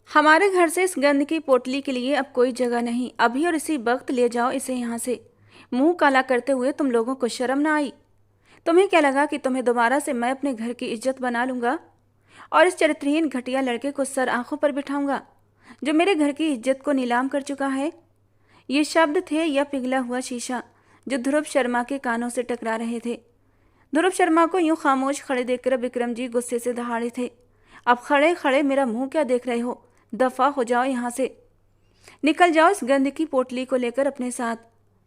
हमारे घर से इस गंद की पोटली के लिए अब कोई जगह नहीं। अभी और इसी वक्त ले जाओ इसे यहाँ से। मुंह काला करते हुए तुम लोगों को शर्म ना आई? तुम्हें क्या लगा कि तुम्हें दोबारा से मैं अपने घर की इज्जत बना लूंगा और इस चरित्रहीन घटिया लड़के को सर आंखों पर बिठाऊंगा जो मेरे घर की इज्जत को नीलाम कर चुका है? ये शब्द थे या पिघला हुआ शीशा जो ध्रुव शर्मा के कानों से टकरा रहे थे। ध्रुव शर्मा को यूं खामोश खड़े देखकर विक्रम जी गुस्से से दहाड़े थे। अब खड़े खड़े मेरा मुंह क्या देख रहे हो? दफा हो जाओ यहाँ से। निकल जाओ इस गंद की पोटली को लेकर अपने साथ।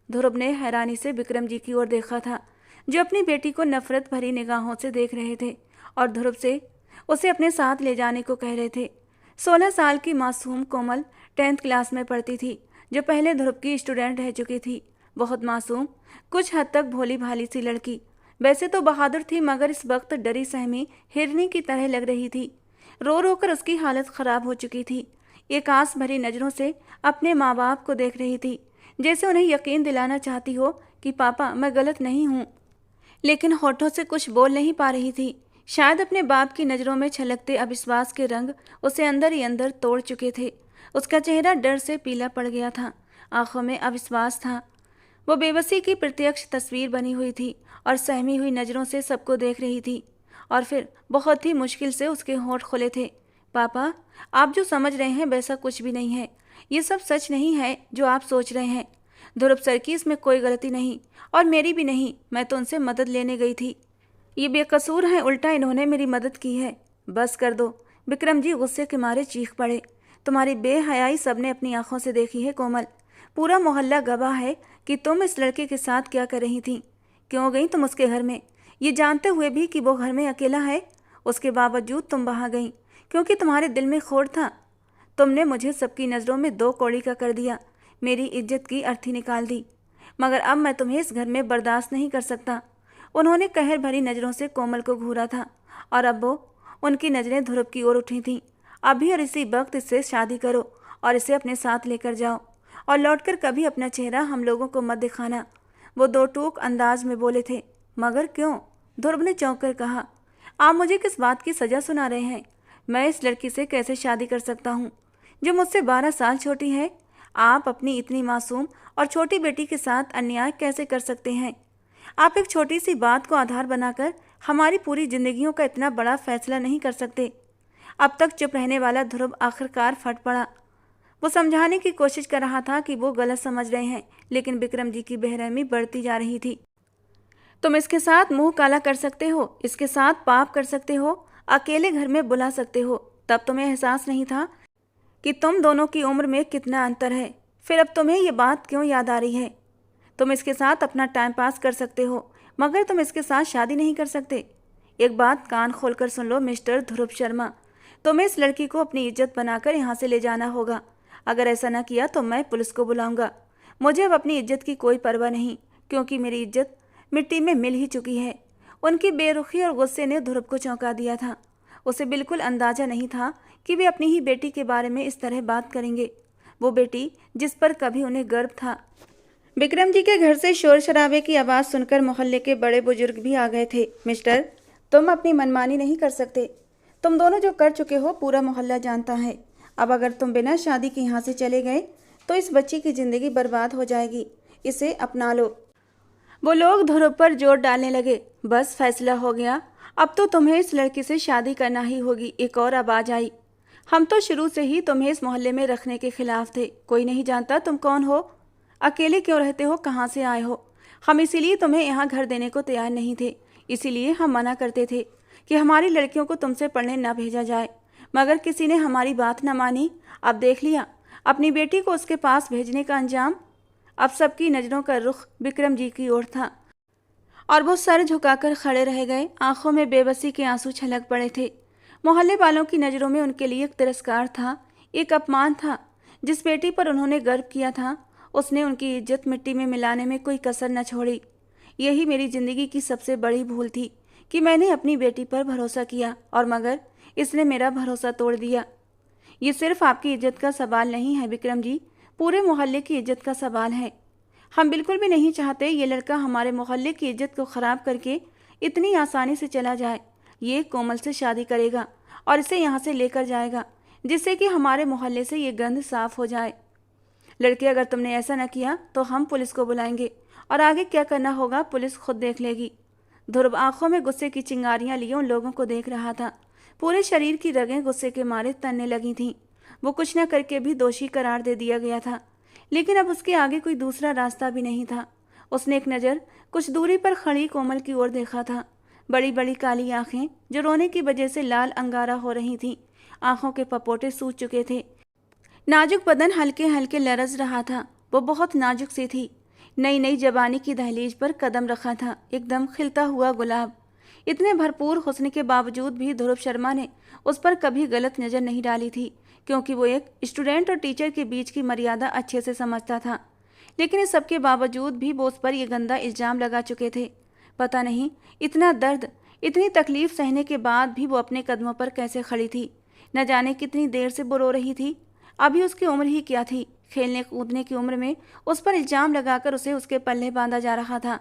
ध्रुव ने हैरानी से विक्रम जी की ओर देखा था जो अपनी बेटी को नफरत भरी निगाहों से देख रहे थे और ध्रुव से उसे अपने साथ ले जाने को कह रहे थे। 16 साल की मासूम कोमल 10th क्लास में पढ़ती थी जो पहले ध्रुव की स्टूडेंट रह चुकी थी। बहुत मासूम, कुछ हद तक भोली भाली सी लड़की। वैसे तो बहादुर थी मगर इस वक्त डरी सहमी हिरनी की तरह लग रही थी। रो रो कर उसकी हालत खराब हो चुकी थी। एक आस भरी नज़रों से अपने माँ बाप को देख रही थी जैसे उन्हें यकीन दिलाना चाहती हो कि पापा मैं गलत नहीं हूँ, लेकिन होठों से कुछ बोल नहीं पा रही थी। शायद अपने बाप की नज़रों में छलकते अविश्वास के रंग उसे अंदर ही अंदर तोड़ चुके थे। उसका चेहरा डर से पीला पड़ गया था, आंखों में अविश्वास था। वो बेबसी की प्रत्यक्ष तस्वीर बनी हुई थी और सहमी हुई नज़रों से सबको देख रही थी। और फिर बहुत ही मुश्किल से उसके होंठ खुले थे। पापा, आप जो समझ रहे हैं वैसा कुछ भी नहीं है। ये सब सच नहीं है जो आप सोच रहे हैं। ध्रुव सर की इसमें कोई गलती नहीं और मेरी भी नहीं। मैं तो उनसे मदद लेने गई थी। ये बेकसूर हैं, उल्टा इन्होंने मेरी मदद की है। बस कर दो। विक्रम जी गुस्से के मारे चीख पड़े। तुम्हारी बेहयाई सबने अपनी आंखों से देखी है कोमल। पूरा मोहल्ला गवाह है कि तुम इस लड़के के साथ क्या कर रही थी। क्यों गई तुम उसके घर में, ये जानते हुए भी कि वो घर में अकेला है? उसके बावजूद तुम वहाँ गई क्योंकि तुम्हारे दिल में खोट था। तुमने मुझे सबकी नज़रों में दो कौड़ी का कर दिया, मेरी इज्जत की अर्थी निकाल दी। मगर अब मैं तुम्हें इस घर में बर्दाश्त नहीं कर सकता। उन्होंने कहर भरी नज़रों से कोमल को घूरा था और अब वो उनकी नज़रें ध्रुव की ओर उठी थीं। अभी और इसी वक्त इससे शादी करो और इसे अपने साथ लेकर जाओ और लौटकर कभी अपना चेहरा हम लोगों को मत दिखाना। वो दो टूक अंदाज में बोले थे। मगर क्यों? ध्रुव ने चौंक कर कहा। आप मुझे किस बात की सज़ा सुना रहे हैं? मैं इस लड़की से कैसे शादी कर सकता हूँ जो मुझसे 12 साल छोटी है? आप अपनी इतनी मासूम और छोटी बेटी के साथ अन्याय कैसे कर सकते हैं? आप एक छोटी सी बात को आधार बनाकर हमारी पूरी जिंदगियों का इतना बड़ा फैसला नहीं कर सकते। अब तक चुप रहने वाला ध्रुव आखिरकार फट पड़ा। वो समझाने की कोशिश कर रहा था कि वो गलत समझ रहे हैं, लेकिन विक्रम जी की बेरहमी बढ़ती जा रही थी। तुम इसके साथ मुंह काला कर सकते हो, इसके साथ पाप कर सकते हो, अकेले घर में बुला सकते हो। तब तुम्हें एहसास नहीं था कि तुम दोनों की उम्र में कितना अंतर है? फिर अब तुम्हें ये बात क्यों याद आ रही है? तुम इसके साथ अपना टाइम पास कर सकते हो मगर तुम इसके साथ शादी नहीं कर सकते। एक बात कान खोलकर सुन लो मिस्टर ध्रुव शर्मा, तुम्हें इस लड़की को अपनी इज्जत बनाकर यहाँ से ले जाना होगा। अगर ऐसा ना किया तो मैं पुलिस को बुलाऊंगा। मुझे अब अपनी इज्जत की कोई परवाह नहीं क्योंकि मेरी इज्जत मिट्टी में मिल ही चुकी है। उनकी बेरुखी और गुस्से ने ध्रुव को चौंका दिया था। उसे बिल्कुल अंदाजा नहीं था कि वे अपनी ही बेटी के बारे में इस तरह बात करेंगे, वो बेटी जिस पर कभी उन्हें गर्व था। विक्रम जी के घर से शोर शराबे की आवाज़ सुनकर मोहल्ले के बड़े बुजुर्ग भी आ गए थे। मिस्टर, तुम अपनी मनमानी नहीं कर सकते। तुम दोनों जो कर चुके हो पूरा मोहल्ला जानता है। अब अगर तुम बिना शादी के यहाँ से चले गए तो इस बच्ची की ज़िंदगी बर्बाद हो जाएगी। इसे अपना लो। वो लोग ध्रुव पर जोर डालने लगे। बस फैसला हो गया, अब तो तुम्हें इस लड़की से शादी करना ही होगी। एक और आवाज़ आई। हम तो शुरू से ही तुम्हें इस मोहल्ले में रखने के खिलाफ थे। कोई नहीं जानता तुम कौन हो, अकेले क्यों रहते हो, कहाँ से आए हो। हम इसीलिए तुम्हें यहाँ घर देने को तैयार नहीं थे। इसीलिए हम मना करते थे कि हमारी लड़कियों को तुमसे पढ़ने ना भेजा जाए, मगर किसी ने हमारी बात न मानी। अब देख लिया अपनी बेटी को उसके पास भेजने का अंजाम। अब सबकी नज़रों का रुख विक्रम जी की ओर था और वो सर झुकाकर खड़े रह गए। आंखों में बेबसी के आंसू छलक पड़े थे। मोहल्ले वालों की नज़रों में उनके लिए एक तिरस्कार था, एक अपमान था। जिस बेटी पर उन्होंने गर्व किया था उसने उनकी इज्जत मिट्टी में मिलाने में कोई कसर न छोड़ी। यही मेरी ज़िंदगी की सबसे बड़ी भूल थी कि मैंने अपनी बेटी पर भरोसा किया और मगर इसने मेरा भरोसा तोड़ दिया। ये सिर्फ आपकी इज्जत का सवाल नहीं है विक्रम जी, पूरे मोहल्ले की इज्जत का सवाल है। हम बिल्कुल भी नहीं चाहते ये लड़का हमारे मोहल्ले की इज्जत को ख़राब करके इतनी आसानी से चला जाए। ये कोमल से शादी करेगा और इसे यहाँ से लेकर जाएगा। जिससे कि हमारे मोहल्ले से ये गंध साफ हो जाए। लड़के, अगर तुमने ऐसा न किया तो हम पुलिस को बुलाएंगे और आगे क्या करना होगा पुलिस खुद देख लेगी। ध्रुव आंखों में गुस्से की चिंगारियां लिए उन लोगों को देख रहा था। पूरे शरीर की रगें गुस्से के मारे तनने लगी थीं। वो कुछ न करके भी दोषी करार दे दिया गया था, लेकिन अब उसके आगे कोई दूसरा रास्ता भी नहीं था। उसने एक नज़र कुछ दूरी पर खड़ी कोमल की ओर देखा था। बड़ी बड़ी काली आंखें जो रोने की वजह से लाल अंगारा हो रही थीं, आंखों के पपोटे सूज चुके थे। नाजुक बदन हल्के हल्के लरज रहा था। वो बहुत नाजुक सी थी। नई नई जवानी की दहलीज पर कदम रखा था, एकदम खिलता हुआ गुलाब। इतने भरपूर हुस्न के बावजूद भी ध्रुव शर्मा ने उस पर कभी गलत नज़र नहीं डाली थी, क्योंकि वो एक स्टूडेंट और टीचर के बीच की मर्यादा अच्छे से समझता था। लेकिन इस सबके बावजूद भी वो उस पर यह गंदा इल्ज़ाम लगा चुके थे। पता नहीं इतना दर्द, इतनी तकलीफ सहने के बाद भी वो अपने कदमों पर कैसे खड़ी थी। न जाने कितनी देर से वो रो रही थी। अभी उसकी उम्र ही क्या थी। खेलने कूदने की उम्र में उस पर इल्ज़ाम लगाकर उसे उसके पल्ले बांधा जा रहा था।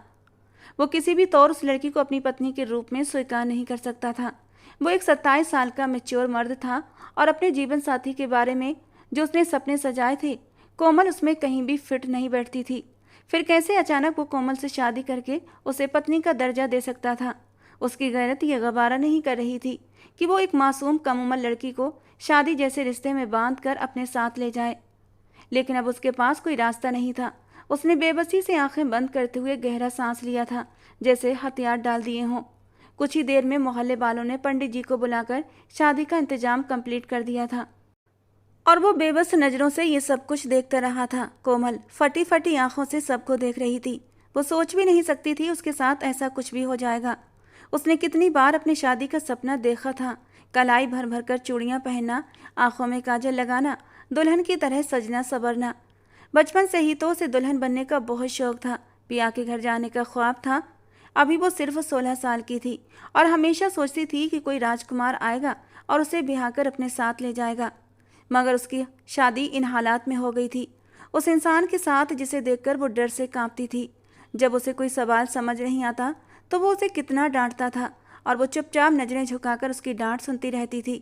वो किसी भी तौर उस लड़की को अपनी पत्नी के रूप में स्वीकार नहीं कर सकता था। वो एक 27 साल का मैच्योर मर्द था और अपने जीवन साथी के बारे में जो उसने सपने सजाए थे, कोमल उसमें कहीं भी फिट नहीं बैठती थी। फिर कैसे अचानक वो कोमल से शादी करके उसे पत्नी का दर्जा दे सकता था। उसकी गैरत ये गवारा नहीं कर रही थी कि वो एक मासूम कम उम्र लड़की को शादी जैसे रिश्ते में बांध कर अपने साथ ले जाए। लेकिन अब उसके पास कोई रास्ता नहीं था। उसने बेबसी से आंखें बंद करते हुए गहरा सांस लिया था, जैसे हथियार डाल दिए हों। कुछ ही देर में मोहल्ले वालों ने पंडित जी को बुलाकर शादी का इंतजाम कंप्लीट कर दिया था और वो बेबस नज़रों से ये सब कुछ देखता रहा था। कोमल फटी फटी आंखों से सबको देख रही थी। वो सोच भी नहीं सकती थी उसके साथ ऐसा कुछ भी हो जाएगा। उसने कितनी बार अपनी शादी का सपना देखा था। कलाई भर भर कर चूड़ियाँ पहनना, आंखों में काजल लगाना, दुल्हन की तरह सजना संवरना। बचपन से ही तो उसे दुल्हन बनने का बहुत शौक था। पिया के घर जाने का ख्वाब था। अभी वो सिर्फ 16 साल की थी और हमेशा सोचती थी कि कोई राजकुमार आएगा और उसे ब्याह कर अपने साथ ले जाएगा। मगर उसकी शादी इन हालात में हो गई थी, उस इंसान के साथ जिसे देखकर वो डर से कांपती थी। जब उसे कोई सवाल समझ नहीं आता तो वो उसे कितना डांटता था और वो चुपचाप नजरें झुकाकर उसकी डांट सुनती रहती थी।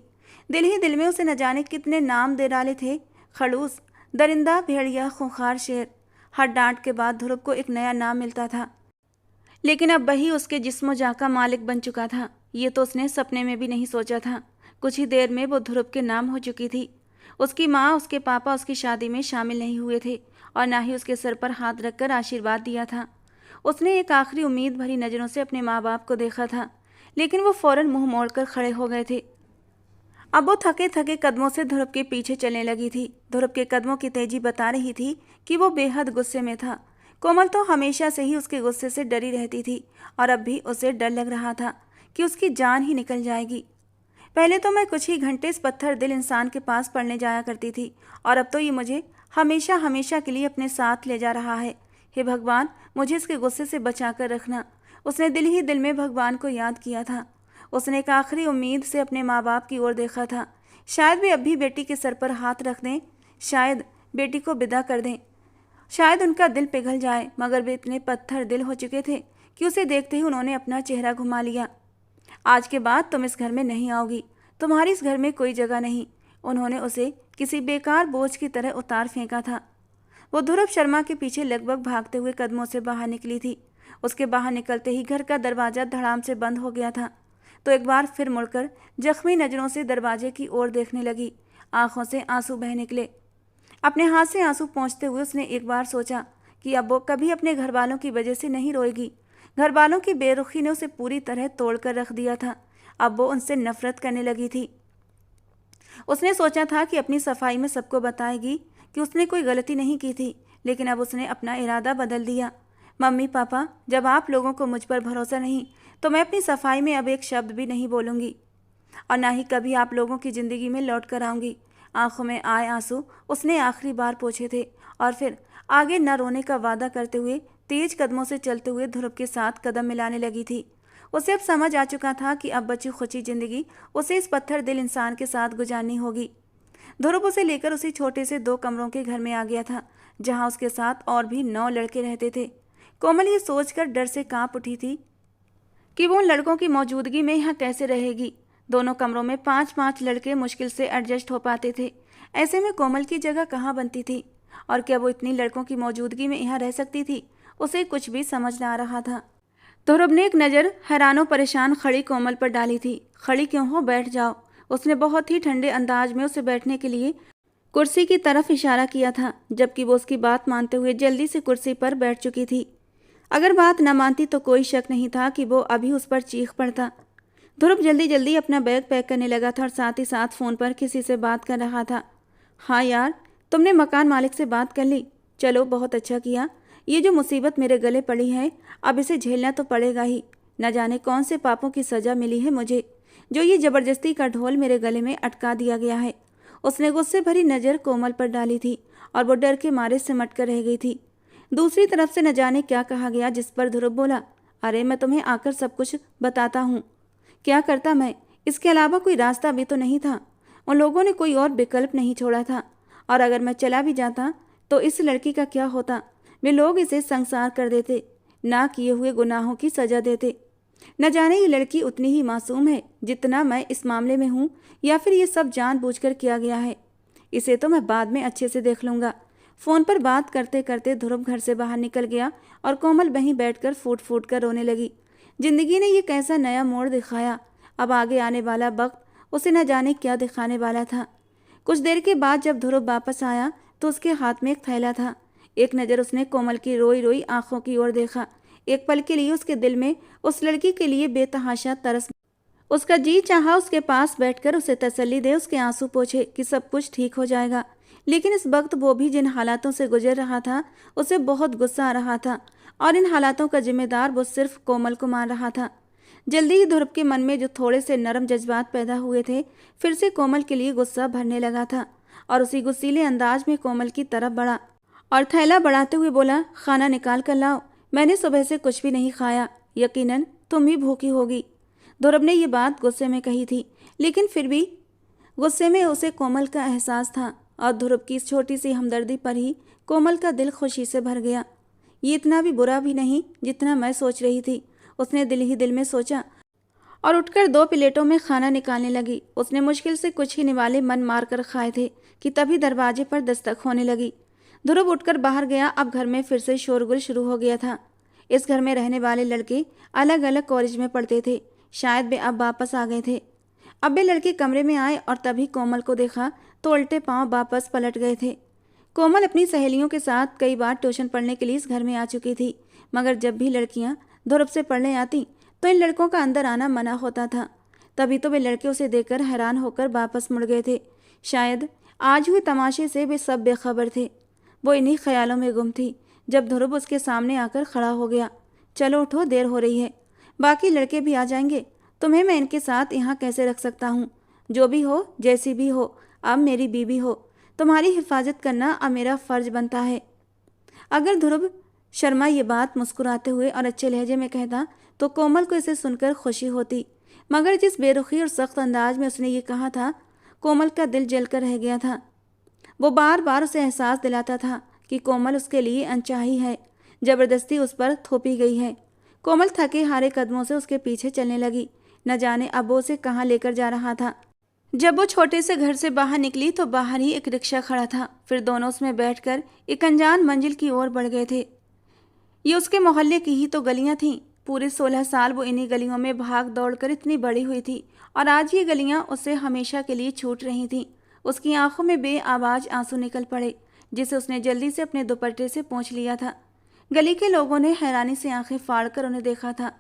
दिल ही दिल में उसे न जाने कितने नाम दे डाले थे। खड़ूस, दरिंदा, भेड़िया, खूंखार, शेर। हर डांट के बाद ध्रुव को एक नया नाम मिलता था, लेकिन अब वही उसके जिस्मो जान का मालिक बन चुका था। ये तो उसने सपने में भी नहीं सोचा था। कुछ ही देर में वो ध्रुव के नाम हो चुकी थी। उसकी माँ, उसके पापा उसकी शादी में शामिल नहीं हुए थे और ना ही उसके सर पर हाथ रखकर आशीर्वाद दिया था। उसने एक आखिरी उम्मीद भरी नज़रों से अपने माँ बाप को देखा था, लेकिन वो फौरन मुंह मोड़कर खड़े हो गए थे। अब वो थके थके कदमों से ध्रुव के पीछे चलने लगी थी। ध्रुव के कदमों की तेजी बता रही थी कि वो बेहद गुस्से में था। कोमल तो हमेशा से ही उसके गुस्से से डरी रहती थी और अब भी उसे डर लग रहा था कि उसकी जान ही निकल जाएगी। पहले तो मैं कुछ ही घंटे इस पत्थर दिल इंसान के पास पढ़ने जाया करती थी और अब तो ये मुझे हमेशा हमेशा के लिए अपने साथ ले जा रहा है। हे भगवान, मुझे इसके गुस्से से बचा कर रखना। उसने दिल ही दिल में भगवान को याद किया था। उसने एक आखिरी उम्मीद से अपने माँ बाप की ओर देखा था। शायद वे अब भी बेटी के सर पर हाथ रख दें, शायद बेटी को विदा कर दें, शायद उनका दिल पिघल जाए। मगर वे इतने पत्थर दिल हो चुके थे कि उसे देखते ही उन्होंने अपना चेहरा घुमा लिया। आज के बाद तुम इस घर में नहीं आओगी, तुम्हारी इस घर में कोई जगह नहीं। उन्होंने उसे किसी बेकार बोझ की तरह उतार फेंका था। वो ध्रुव शर्मा के पीछे लगभग भागते हुए कदमों से बाहर निकली थी। उसके बाहर निकलते ही घर का दरवाज़ा धड़ाम से बंद हो गया था, तो एक बार फिर मुड़कर जख्मी नज़रों से दरवाजे की ओर देखने लगी। आंखों से आंसू बह निकले। अपने हाथ से आंसू पोंछते हुए उसने एक बार सोचा कि अब वो कभी अपने घर वालों की वजह से नहीं रोएगी। घर वालों की बेरुखी ने उसे पूरी तरह तोड़ कर रख दिया था। अब वो उनसे नफरत करने लगी थी। उसने सोचा था कि अपनी सफाई में सबको बताएगी कि उसने कोई गलती नहीं की थी, लेकिन अब उसने अपना इरादा बदल दिया। मम्मी पापा, जब आप लोगों को मुझ पर भरोसा नहीं तो मैं अपनी सफाई में अब एक शब्द भी नहीं बोलूँगी और ना ही कभी आप लोगों की ज़िंदगी में लौट कर आऊँगी। आंखों में आए आंसू उसने आखिरी बार पोंछे थे और फिर आगे न रोने का वादा करते हुए तेज कदमों से चलते हुए ध्रुव के साथ कदम मिलाने लगी थी। उसे अब समझ आ चुका था कि अब बची खुची ज़िंदगी उसे इस पत्थर दिल इंसान के साथ गुजारनी होगी। ध्रुव उसे लेकर उसी छोटे से 2 कमरों के घर में आ गया था, जहाँ उसके साथ और भी 9 लड़के रहते थे। कोमल ये सोचकर डर से कांप उठी थी कि वो उन लड़कों की मौजूदगी में यहाँ कैसे रहेगी। दोनों कमरों में 5-5 लड़के मुश्किल से एडजस्ट हो पाते थे। ऐसे में कोमल की जगह कहाँ बनती थी? और क्या वो इतनी लड़कों की मौजूदगी में यहाँ रह सकती थी? उसे कुछ भी समझ न आ रहा था। ध्रुव ने एक नज़र हैरानो परेशान खड़ी कोमल पर डाली थी। खड़ी क्यों हो, बैठ जाओ। उसने बहुत ही ठंडे अंदाज में उसे बैठने के लिए कुर्सी की तरफ इशारा किया था, जबकि वो उसकी बात मानते हुए जल्दी से कुर्सी पर बैठ चुकी थी। अगर बात न मानती तो कोई शक नहीं था कि वो अभी उस पर चीख पड़ता। ध्रुव जल्दी जल्दी अपना बैग पैक करने लगा था और साथ ही साथ फ़ोन पर किसी से बात कर रहा था। हाँ यार, तुमने मकान मालिक से बात कर ली? चलो, बहुत अच्छा किया। ये जो मुसीबत मेरे गले पड़ी है, अब इसे झेलना तो पड़ेगा ही। न जाने कौन से पापों की सज़ा मिली है मुझे, जो ये ज़बरदस्ती का ढोल मेरे गले में अटका दिया गया है। उसने गुस्से भरी नज़र कोमल पर डाली थी और वो डर के मारे सिमट कर रह गई थी। दूसरी तरफ से न जाने क्या कहा गया, जिस पर ध्रुव बोला, अरे मैं तुम्हें आकर सब कुछ बताता हूँ। क्या करता मैं? इसके अलावा कोई रास्ता भी तो नहीं था। उन लोगों ने कोई और विकल्प नहीं छोड़ा था। और अगर मैं चला भी जाता तो इस लड़की का क्या होता? वे लोग इसे संसार कर देते, ना किए हुए गुनाहों की सजा देते। न जाने ये लड़की उतनी ही मासूम है जितना मैं इस मामले में हूँ, या फिर ये सब जानबूझकर किया गया है। इसे तो मैं बाद में अच्छे से देख लूँगा। फ़ोन पर बात करते करते ध्रुव घर से बाहर निकल गया और कोमल वहीं बैठकर फूट फूट कर रोने लगी। जिंदगी ने ये कैसा नया मोड़ दिखाया। अब आगे आने वाला वक्त उसे न जाने क्या दिखाने वाला था। कुछ देर के बाद जब ध्रुव वापस आया तो उसके हाथ में एक थैला था। एक नज़र उसने कोमल की रोई रोई आंखों की ओर देखा। एक पल के लिए उसके दिल में उस लड़की के लिए बेतहाशा तरस। उसका जी चाहा उसके पास बैठकर उसे तसल्ली दे, उसके आंसू पोंछे कि सब कुछ ठीक हो जाएगा। लेकिन इस वक्त वो भी जिन हालातों से गुजर रहा था, उसे बहुत गुस्सा आ रहा था और इन हालातों का जिम्मेदार वो सिर्फ कोमल को मान रहा था। जल्दी ही ध्रुव के मन में जो थोड़े से नरम जज्बात पैदा हुए थे, फिर से कोमल के लिए गुस्सा भरने लगा था और उसी गुस्सीले अंदाज में कोमल की तरफ बढ़ा और थैला बढ़ाते हुए बोला, खाना निकाल कर लाओ। मैंने सुबह से कुछ भी नहीं खाया। यकीनन तुम भी भूखी होगी। ध्रुव ने ये बात गुस्से में कही थी, लेकिन फिर भी गुस्से में उसे कोमल का एहसास था और ध्रुव की इस छोटी सी हमदर्दी पर ही कोमल का दिल खुशी से भर गया। ये इतना भी बुरा भी नहीं जितना मैं सोच रही थी, उसने दिल ही दिल में सोचा और उठकर 2 प्लेटों में खाना निकालने लगी। उसने मुश्किल से कुछ ही निवाले मन मार कर खाए थे कि तभी दरवाजे पर दस्तक होने लगी। ध्रुव उठकर बाहर गया। अब घर में फिर से शोरगुल शुरू हो गया था। इस घर में रहने वाले लड़के अलग अलग कॉलेज में पढ़ते थे। शायद वे अब वापस आ गए थे। अब वे लड़के कमरे में आए और तभी कोमल को देखा तो उल्टे पांव वापस पलट गए थे। कोमल अपनी सहेलियों के साथ कई बार ट्यूशन पढ़ने के लिए इस घर में आ चुकी थी, मगर जब भी लड़कियां ध्रुव से पढ़ने आती तो इन लड़कों का अंदर आना मना होता था। तभी तो वे लड़के उसे देखकर हैरान होकर वापस मुड़ गए थे। शायद आज हुए तमाशे से वे सब बेखबर थे। वो इन्हीं ख्यालों में गुम थी जब ध्रुव उसके सामने आकर खड़ा हो गया। चलो उठो, देर हो रही है। बाकी लड़के भी आ जाएंगे। तुम्हें मैं इनके साथ यहाँ कैसे रख सकता हूँ? जो भी हो, जैसी भी हो, अब मेरी बीवी हो। तुम्हारी हिफाजत करना अब मेरा फ़र्ज बनता है। अगर ध्रुव शर्मा ये बात मुस्कुराते हुए और अच्छे लहजे में कहता तो कोमल को इसे सुनकर खुशी होती, मगर जिस बेरुखी और सख्त अंदाज में उसने ये कहा था, कोमल का दिल जलकर रह गया था। वो बार बार उसे एहसास दिलाता था कि कोमल उसके लिए अनचाही है, ज़बरदस्ती उस पर थोपी गई है। कोमल थके हारे कदमों से उसके पीछे चलने लगी। न जाने अब वो उसे कहाँ लेकर जा रहा था। जब वो छोटे से घर से बाहर निकली तो बाहर ही एक रिक्शा खड़ा था। फिर दोनों उसमें बैठकर एक अनजान मंजिल की ओर बढ़ गए थे। ये उसके मोहल्ले की ही तो गलियां थीं। पूरे 16 साल वो इन्हीं गलियों में भाग दौड़ कर इतनी बड़ी हुई थी और आज ये गलियां उससे हमेशा के लिए छूट रही थीं। उसकी आंखों में बेआवाज आंसू निकल पड़े, जिसे उसने जल्दी से अपने दुपट्टे से पोंछ लिया था। गली के लोगों ने हैरानी से आंखें फाड़ कर उन्हें देखा था।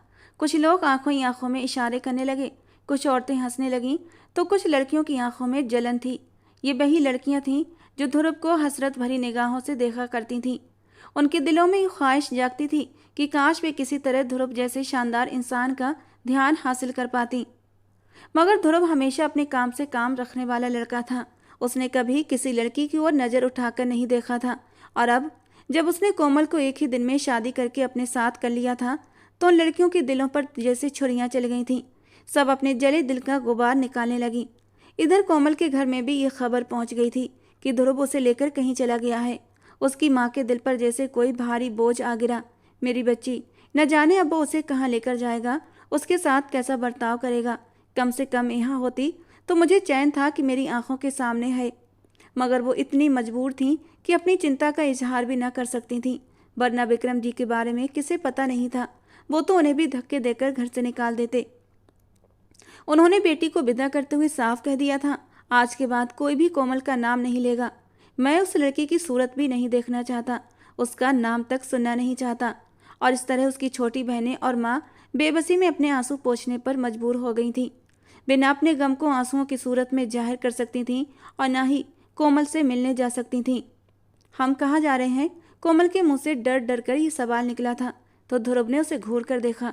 कुछ लोग आंखों ही आंखों में इशारे करने लगे, कुछ औरतें हंसने लगीं तो कुछ लड़कियों की आंखों में जलन थी। ये वही लड़कियां थीं जो ध्रुव को हसरत भरी निगाहों से देखा करती थीं। उनके दिलों में ये ख्वाहिश जागती थी कि काश वे किसी तरह ध्रुव जैसे शानदार इंसान का ध्यान हासिल कर पाती। मगर ध्रुव हमेशा अपने काम से काम रखने वाला लड़का था। उसने कभी किसी लड़की की ओर नज़र उठाकर नहीं देखा था और अब जब उसने कोमल को एक ही दिन में शादी करके अपने साथ कर लिया था तो उन लड़कियों के दिलों पर जैसे छुरियां चल गई थीं। सब अपने जले दिल का गुबार निकालने लगी। इधर कोमल के घर में भी ये खबर पहुंच गई थी कि ध्रुव उसे लेकर कहीं चला गया है। उसकी माँ के दिल पर जैसे कोई भारी बोझ आ गिरा। मेरी बच्ची, न जाने अब वो उसे कहाँ लेकर जाएगा, उसके साथ कैसा बर्ताव करेगा, कम से कम यहाँ होती तो मुझे चैन था कि मेरी आंखों के सामने है, मगर वो इतनी मजबूर थीं कि अपनी चिंता का इजहार भी न कर सकती थीं। वरना विक्रम जी के बारे में किसे पता नहीं था, वो तो उन्हें भी धक्के देकर घर से निकाल देते। उन्होंने बेटी को विदा करते हुए साफ कह दिया था, आज के बाद कोई भी कोमल का नाम नहीं लेगा। मैं उस लड़की की सूरत भी नहीं देखना चाहता, उसका नाम तक सुनना नहीं चाहता। और इस तरह उसकी छोटी बहनें और माँ बेबसी में अपने आंसू पोंछने पर मजबूर हो गई थीं। वे न अपने गम को आंसुओं की सूरत में जाहिर कर सकती थीं और न ही कोमल से मिलने जा सकती थीं। हम कहाँ जा रहे हैं? कोमल के मुंह से डर डर कर ये सवाल निकला था, तो ध्रुव ने उसे घूर कर देखा।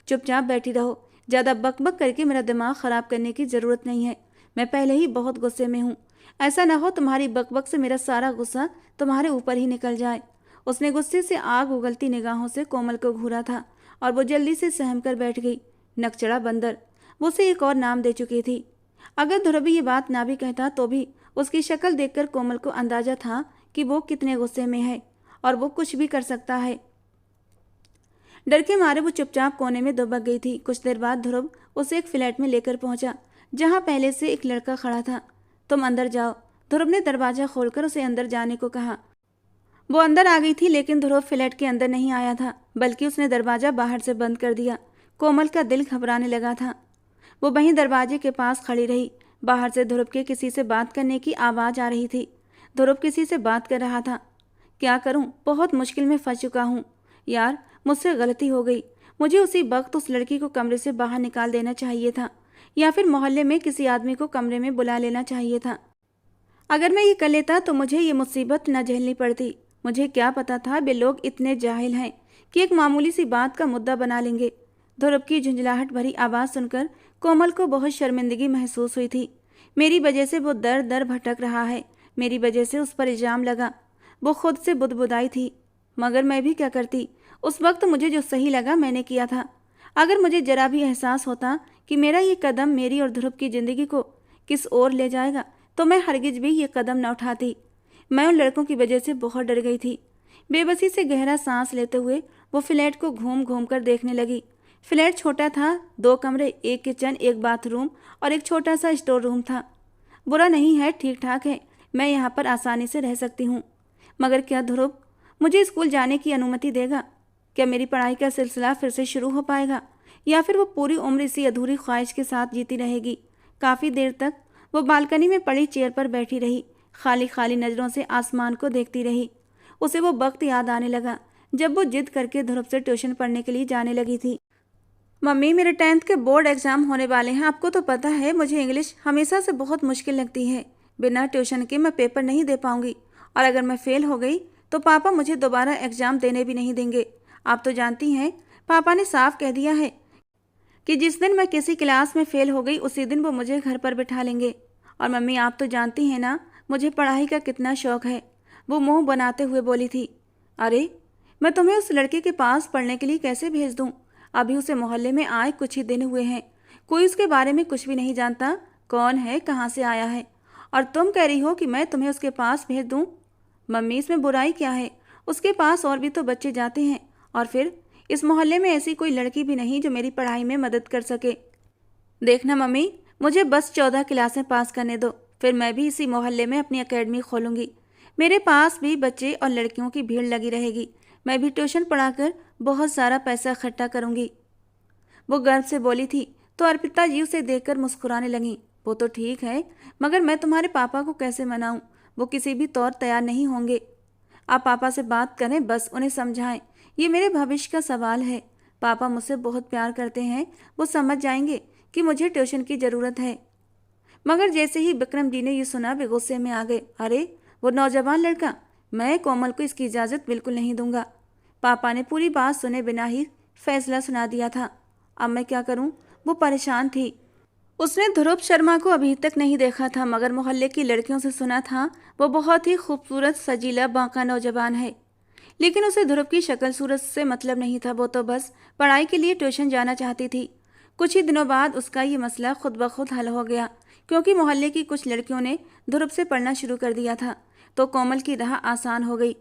चुपचाप बैठी रहो, ज़्यादा बकबक करके मेरा दिमाग ख़राब करने की ज़रूरत नहीं है। मैं पहले ही बहुत गुस्से में हूँ, ऐसा ना हो तुम्हारी बकबक से मेरा सारा गुस्सा तुम्हारे ऊपर ही निकल जाए। उसने गुस्से से आग उगलती निगाहों से कोमल को घूरा था और वो जल्दी से सहम कर बैठ गई। नकचड़ा बंदर, वो उसे एक और नाम दे चुकी थी। अगर ध्रुव ये बात ना भी कहता तो भी उसकी शक्ल देखकर कोमल को अंदाजा था कि वो कितने गुस्से में है और वो कुछ भी कर सकता है। डर के मारे वो चुपचाप कोने में दुबक गई थी। कुछ देर बाद ध्रुव उसे एक फ्लैट में लेकर पहुंचा, जहां पहले से एक लड़का खड़ा था। तुम अंदर जाओ, ध्रुव ने दरवाजा खोलकर उसे अंदर जाने को कहा। वो अंदर आ गई थी, लेकिन ध्रुव फ्लैट के अंदर नहीं आया था, बल्कि उसने दरवाजा बाहर से बंद कर दिया। कोमल का दिल घबराने लगा था। वो वहीं दरवाजे के पास खड़ी रही। बाहर से ध्रुव के किसी से बात करने की आवाज़ आ रही थी। ध्रुव किसी से बात कर रहा था। क्या करूं, बहुत मुश्किल में फंस चुका हूं। यार, मुझसे गलती हो गई। मुझे उसी वक्त उस लड़की को कमरे से बाहर निकाल देना चाहिए था, या फिर मोहल्ले में किसी आदमी को कमरे में बुला लेना चाहिए था। अगर मैं ये कर लेता तो मुझे ये मुसीबत न झेलनी पड़ती। मुझे क्या पता था वे लोग इतने जाहिल हैं कि एक मामूली सी बात का मुद्दा बना लेंगे। ध्रुव की झुंझलाहट भरी आवाज़ सुनकर कोमल को बहुत शर्मिंदगी महसूस हुई थी। मेरी वजह से वो दर दर भटक रहा है, मेरी वजह से उस पर इल्ज़ाम लगा। वो खुद से बुदबुदाई थी, मगर मैं भी क्या करती। उस वक्त मुझे जो सही लगा मैंने किया था। अगर मुझे जरा भी एहसास होता कि मेरा ये कदम मेरी और ध्रुव की ज़िंदगी को किस ओर ले जाएगा, तो मैं हरगिज भी ये कदम न उठाती। मैं उन लड़कों की वजह से बहुत डर गई थी। बेबसी से गहरा सांस लेते हुए वो फ्लैट को घूम घूम कर देखने लगी। फ्लैट छोटा था, 2 कमरे, एक किचन, एक बाथरूम और एक छोटा सा स्टोर रूम था। बुरा नहीं है, ठीक ठाक है, मैं यहाँ पर आसानी से रह सकती हूँ। मगर क्या ध्रुव मुझे स्कूल जाने की अनुमति देगा? क्या मेरी पढ़ाई का सिलसिला फिर से शुरू हो पाएगा, या फिर वो पूरी उम्र इसी अधूरी ख्वाहिश के साथ जीती रहेगी? काफ़ी देर तक वो बालकनी में पड़ी चेयर पर बैठी रही, खाली खाली नज़रों से आसमान को देखती रही। उसे वो वक्त याद आने लगा जब वो जिद करके ध्रुव से ट्यूशन पढ़ने के लिए जाने लगी थी। मम्मी, मेरे 10th के बोर्ड एग्ज़ाम होने वाले हैं। आपको तो पता है मुझे इंग्लिश हमेशा से बहुत मुश्किल लगती है। बिना ट्यूशन के मैं पेपर नहीं दे पाऊंगी, और अगर मैं फ़ेल हो गई तो पापा मुझे दोबारा एग्ज़ाम देने भी नहीं देंगे। आप तो जानती हैं, पापा ने साफ कह दिया है कि जिस दिन मैं किसी क्लास में फ़ेल हो गई उसी दिन वो मुझे घर पर बिठा लेंगे। और मम्मी, आप तो जानती हैं ना मुझे पढ़ाई का कितना शौक़ है। वो मुंह बनाते हुए बोली थी। अरे, मैं तुम्हें उस लड़के के पास पढ़ने के लिए कैसे भेज दूँ? अभी उसे मोहल्ले में आए कुछ ही दिन हुए हैं, कोई उसके बारे में कुछ भी नहीं जानता, कौन है, कहाँ से आया है, और तुम कह रही हो कि मैं तुम्हें उसके पास भेज दूँ? मम्मी, इसमें बुराई क्या है? उसके पास और भी तो बच्चे जाते हैं, और फिर इस मोहल्ले में ऐसी कोई लड़की भी नहीं जो मेरी पढ़ाई में मदद कर सके। देखना मम्मी, मुझे बस 14 क्लासें पास करने दो, फिर मैं भी इसी मोहल्ले में अपनी एकेडमी खोलूँगी। मेरे पास भी बच्चे और लड़कियों की भीड़ लगी रहेगी। मैं भी ट्यूशन पढ़ाकर बहुत सारा पैसा इकट्ठा करूँगी। वो गर्व से बोली थी, तो अर्पिता जी उसे देखकर मुस्कुराने लगीं। वो तो ठीक है, मगर मैं तुम्हारे पापा को कैसे मनाऊं? वो किसी भी तौर तैयार नहीं होंगे। आप पापा से बात करें, बस उन्हें समझाएं। ये मेरे भविष्य का सवाल है। पापा मुझसे बहुत प्यार करते हैं, वो समझ जाएंगे कि मुझे ट्यूशन की ज़रूरत है। मगर जैसे ही विक्रम जी ने ये सुना वे गुस्से में आ गए। अरे, वो नौजवान लड़का, मैं कोमल को इसकी इजाज़त बिल्कुल नहीं दूंगा। पापा ने पूरी बात सुने बिना ही फैसला सुना दिया था। अब मैं क्या करूं? वो परेशान थी। उसने ध्रुव शर्मा को अभी तक नहीं देखा था, मगर मोहल्ले की लड़कियों से सुना था वो बहुत ही खूबसूरत, सजीला, बांका नौजवान है। लेकिन उसे ध्रुव की शक्ल सूरत से मतलब नहीं था। वो तो बस पढ़ाई के लिए ट्यूशन जाना चाहती थी। कुछ ही दिनों बाद उसका ये मसला खुद ब खुद हल हो गया, क्योंकि मोहल्ले की कुछ लड़कियों ने ध्रुव से पढ़ना शुरू कर दिया था, तो कोमल की राह आसान हो गई।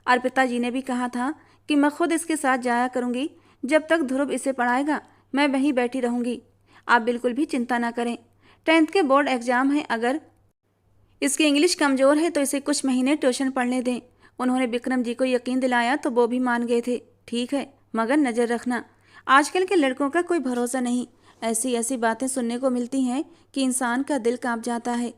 अर्पिता जी ने भी कहा था कि मैं खुद इसके साथ जाया करूंगी। जब तक ध्रुव इसे पढ़ाएगा मैं वहीं बैठी रहूंगी। आप बिल्कुल भी चिंता ना करें। 10th के बोर्ड एग्जाम है, अगर इसकी इंग्लिश कमज़ोर है तो इसे कुछ महीने ट्यूशन पढ़ने दें। उन्होंने विक्रम जी को यकीन दिलाया तो वो भी मान गए थे। ठीक है, मगर नज़र रखना, आजकल के लड़कों का कोई भरोसा नहीं। ऐसी ऐसी बातें सुनने को मिलती हैं कि इंसान का दिल कांप जाता है।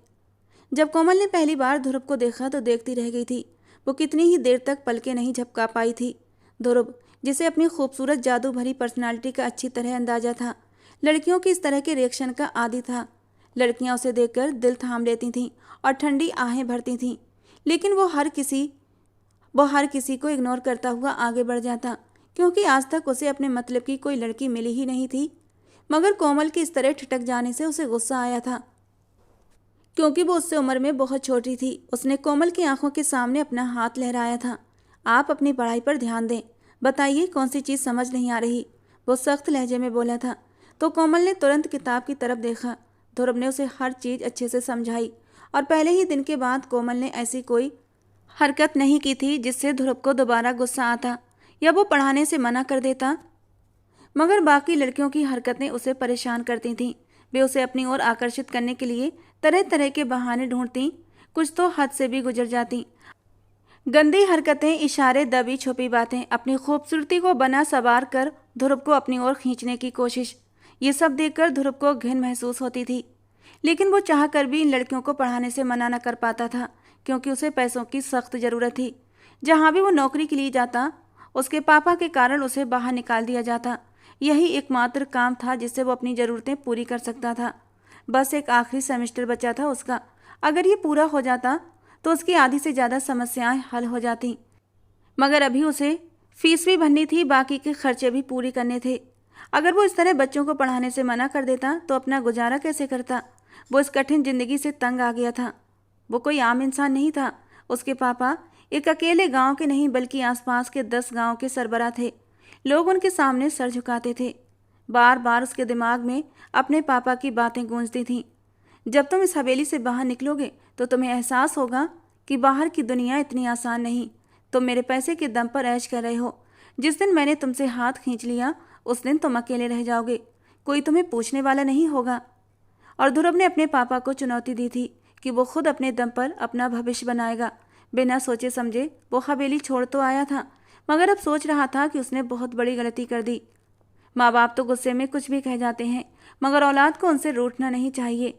जब कोमल ने पहली बार ध्रुव को देखा तो देखती रह गई थी। वो कितनी ही देर तक पलकें नहीं झपका पाई थी। ध्रुव, जिसे अपनी खूबसूरत जादू भरी पर्सनालिटी का अच्छी तरह अंदाजा था, लड़कियों की इस तरह के रिएक्शन का आदी था। लड़कियां उसे देखकर दिल थाम लेती थीं और ठंडी आहें भरती थीं, लेकिन वो हर किसी को इग्नोर करता हुआ आगे बढ़ जाता, क्योंकि आज तक उसे अपने मतलब की कोई लड़की मिली ही नहीं थी। मगर कोमल के इस तरह ठिठक जाने से उसे गुस्सा आया था, क्योंकि वो उससे उम्र में बहुत छोटी थी। उसने कोमल की आंखों के सामने अपना हाथ लहराया था। आप अपनी पढ़ाई पर ध्यान दें, बताइए कौन सी चीज़ समझ नहीं आ रही, वो सख्त लहजे में बोला था। तो कोमल ने तुरंत किताब की तरफ देखा। ध्रुव ने उसे हर चीज़ अच्छे से समझाई और पहले ही दिन के बाद कोमल ने ऐसी कोई हरकत नहीं की थी जिससे ध्रुव को दोबारा गुस्सा आता या वो पढ़ाने से मना कर देता। मगर बाकी लड़कियों की हरकतें उसे परेशान करती थीं। वे उसे अपनी ओर आकर्षित करने के लिए तरह तरह के बहाने ढूंढती, कुछ तो हद से भी गुजर जाती। गंदी हरकतें, इशारे, दबी छुपी बातें, अपनी खूबसूरती को बना सवार कर ध्रुव को अपनी ओर खींचने की कोशिश, ये सब देखकर ध्रुव को घिन महसूस होती थी। लेकिन वो चाह कर भी इन लड़कियों को पढ़ाने से मना न कर पाता था, क्योंकि उसे पैसों की सख्त ज़रूरत थी। जहाँ भी वो नौकरी के लिए जाता, उसके पापा के कारण उसे बाहर निकाल दिया जाता। यही एकमात्र काम था जिससे वो अपनी ज़रूरतें पूरी कर सकता था। बस एक आखिरी सेमेस्टर बचा था उसका। अगर ये पूरा हो जाता तो उसकी आधी से ज़्यादा समस्याएं हल हो जाती। मगर अभी उसे फीस भी भरनी थी, बाकी के खर्चे भी पूरी करने थे। अगर वो इस तरह बच्चों को पढ़ाने से मना कर देता तो अपना गुजारा कैसे करता। वो इस कठिन जिंदगी से तंग आ गया था। वो कोई आम इंसान नहीं था। उसके पापा एक अकेले गांव के नहीं बल्कि आसपास के 10 गांव के सरबराह थे। लोग उनके सामने सर झुकाते थे। बार बार उसके दिमाग में अपने पापा की बातें गूंजती थीं। जब तुम इस हवेली से बाहर निकलोगे तो तुम्हें एहसास होगा कि बाहर की दुनिया इतनी आसान नहीं। तुम मेरे पैसे के दम पर ऐश कर रहे हो। जिस दिन मैंने तुमसे हाथ खींच लिया उस दिन तुम अकेले रह जाओगे, कोई तुम्हें पूछने वाला नहीं होगा। और ध्रुव ने अपने पापा को चुनौती दी थी कि वो खुद अपने दम पर अपना भविष्य बनाएगा। बिना सोचे समझे वो हवेली छोड़ तो आया था, मगर अब सोच रहा था कि उसने बहुत बड़ी गलती कर दी। माँ बाप तो गुस्से में कुछ भी कह जाते हैं, मगर औलाद को उनसे रूठना नहीं चाहिए।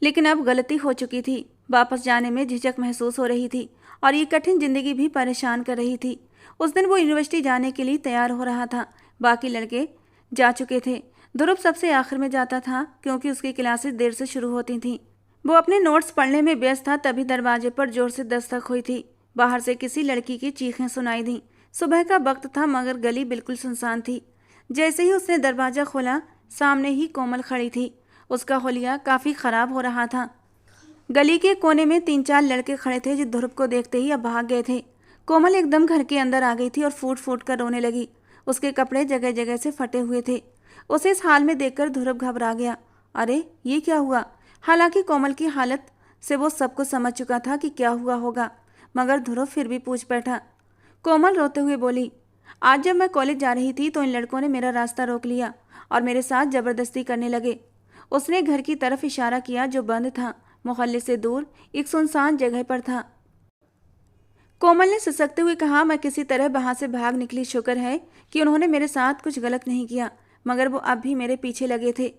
लेकिन अब गलती हो चुकी थी। वापस जाने में झिझक महसूस हो रही थी और ये कठिन जिंदगी भी परेशान कर रही थी। उस दिन वो यूनिवर्सिटी जाने के लिए तैयार हो रहा था। बाकी लड़के जा चुके थे। ध्रुव सबसे आखिर में जाता था, क्योंकि उसकी क्लासेस देर से शुरू होती थीं। वो अपने नोट्स पढ़ने में व्यस्त था, तभी दरवाजे पर जोर से दस्तक हुई थी। बाहर से किसी लड़की की चीखें सुनाई दी। सुबह का वक्त था, मगर गली बिल्कुल सुनसान थी। जैसे ही उसने दरवाज़ा खोला, सामने ही कोमल खड़ी थी। उसका हुलिया काफ़ी ख़राब हो रहा था। गली के कोने में 3-4 लड़के खड़े थे जो ध्रुव को देखते ही अब भाग गए थे। कोमल एकदम घर के अंदर आ गई थी और फूट फूट कर रोने लगी। उसके कपड़े जगह जगह से फटे हुए थे। उसे इस हाल में देखकर ध्रुव घबरा गया। अरे ये क्या हुआ। हालांकि कोमल की हालत से वो सब कुछ समझ चुका था कि क्या हुआ होगा, मगर ध्रुव फिर भी पूछ बैठा। कोमल रोते हुए बोली, आज जब मैं कॉलेज जा रही थी तो इन लड़कों ने मेरा रास्ता रोक लिया और मेरे साथ ज़बरदस्ती करने लगे। उसने घर की तरफ इशारा किया जो बंद था, मोहल्ले से दूर एक सुनसान जगह पर था। कोमल ने सिसकते हुए कहा, मैं किसी तरह वहाँ से भाग निकली। शुक्र है कि उन्होंने मेरे साथ कुछ गलत नहीं किया, मगर वो अब भी मेरे पीछे लगे थे।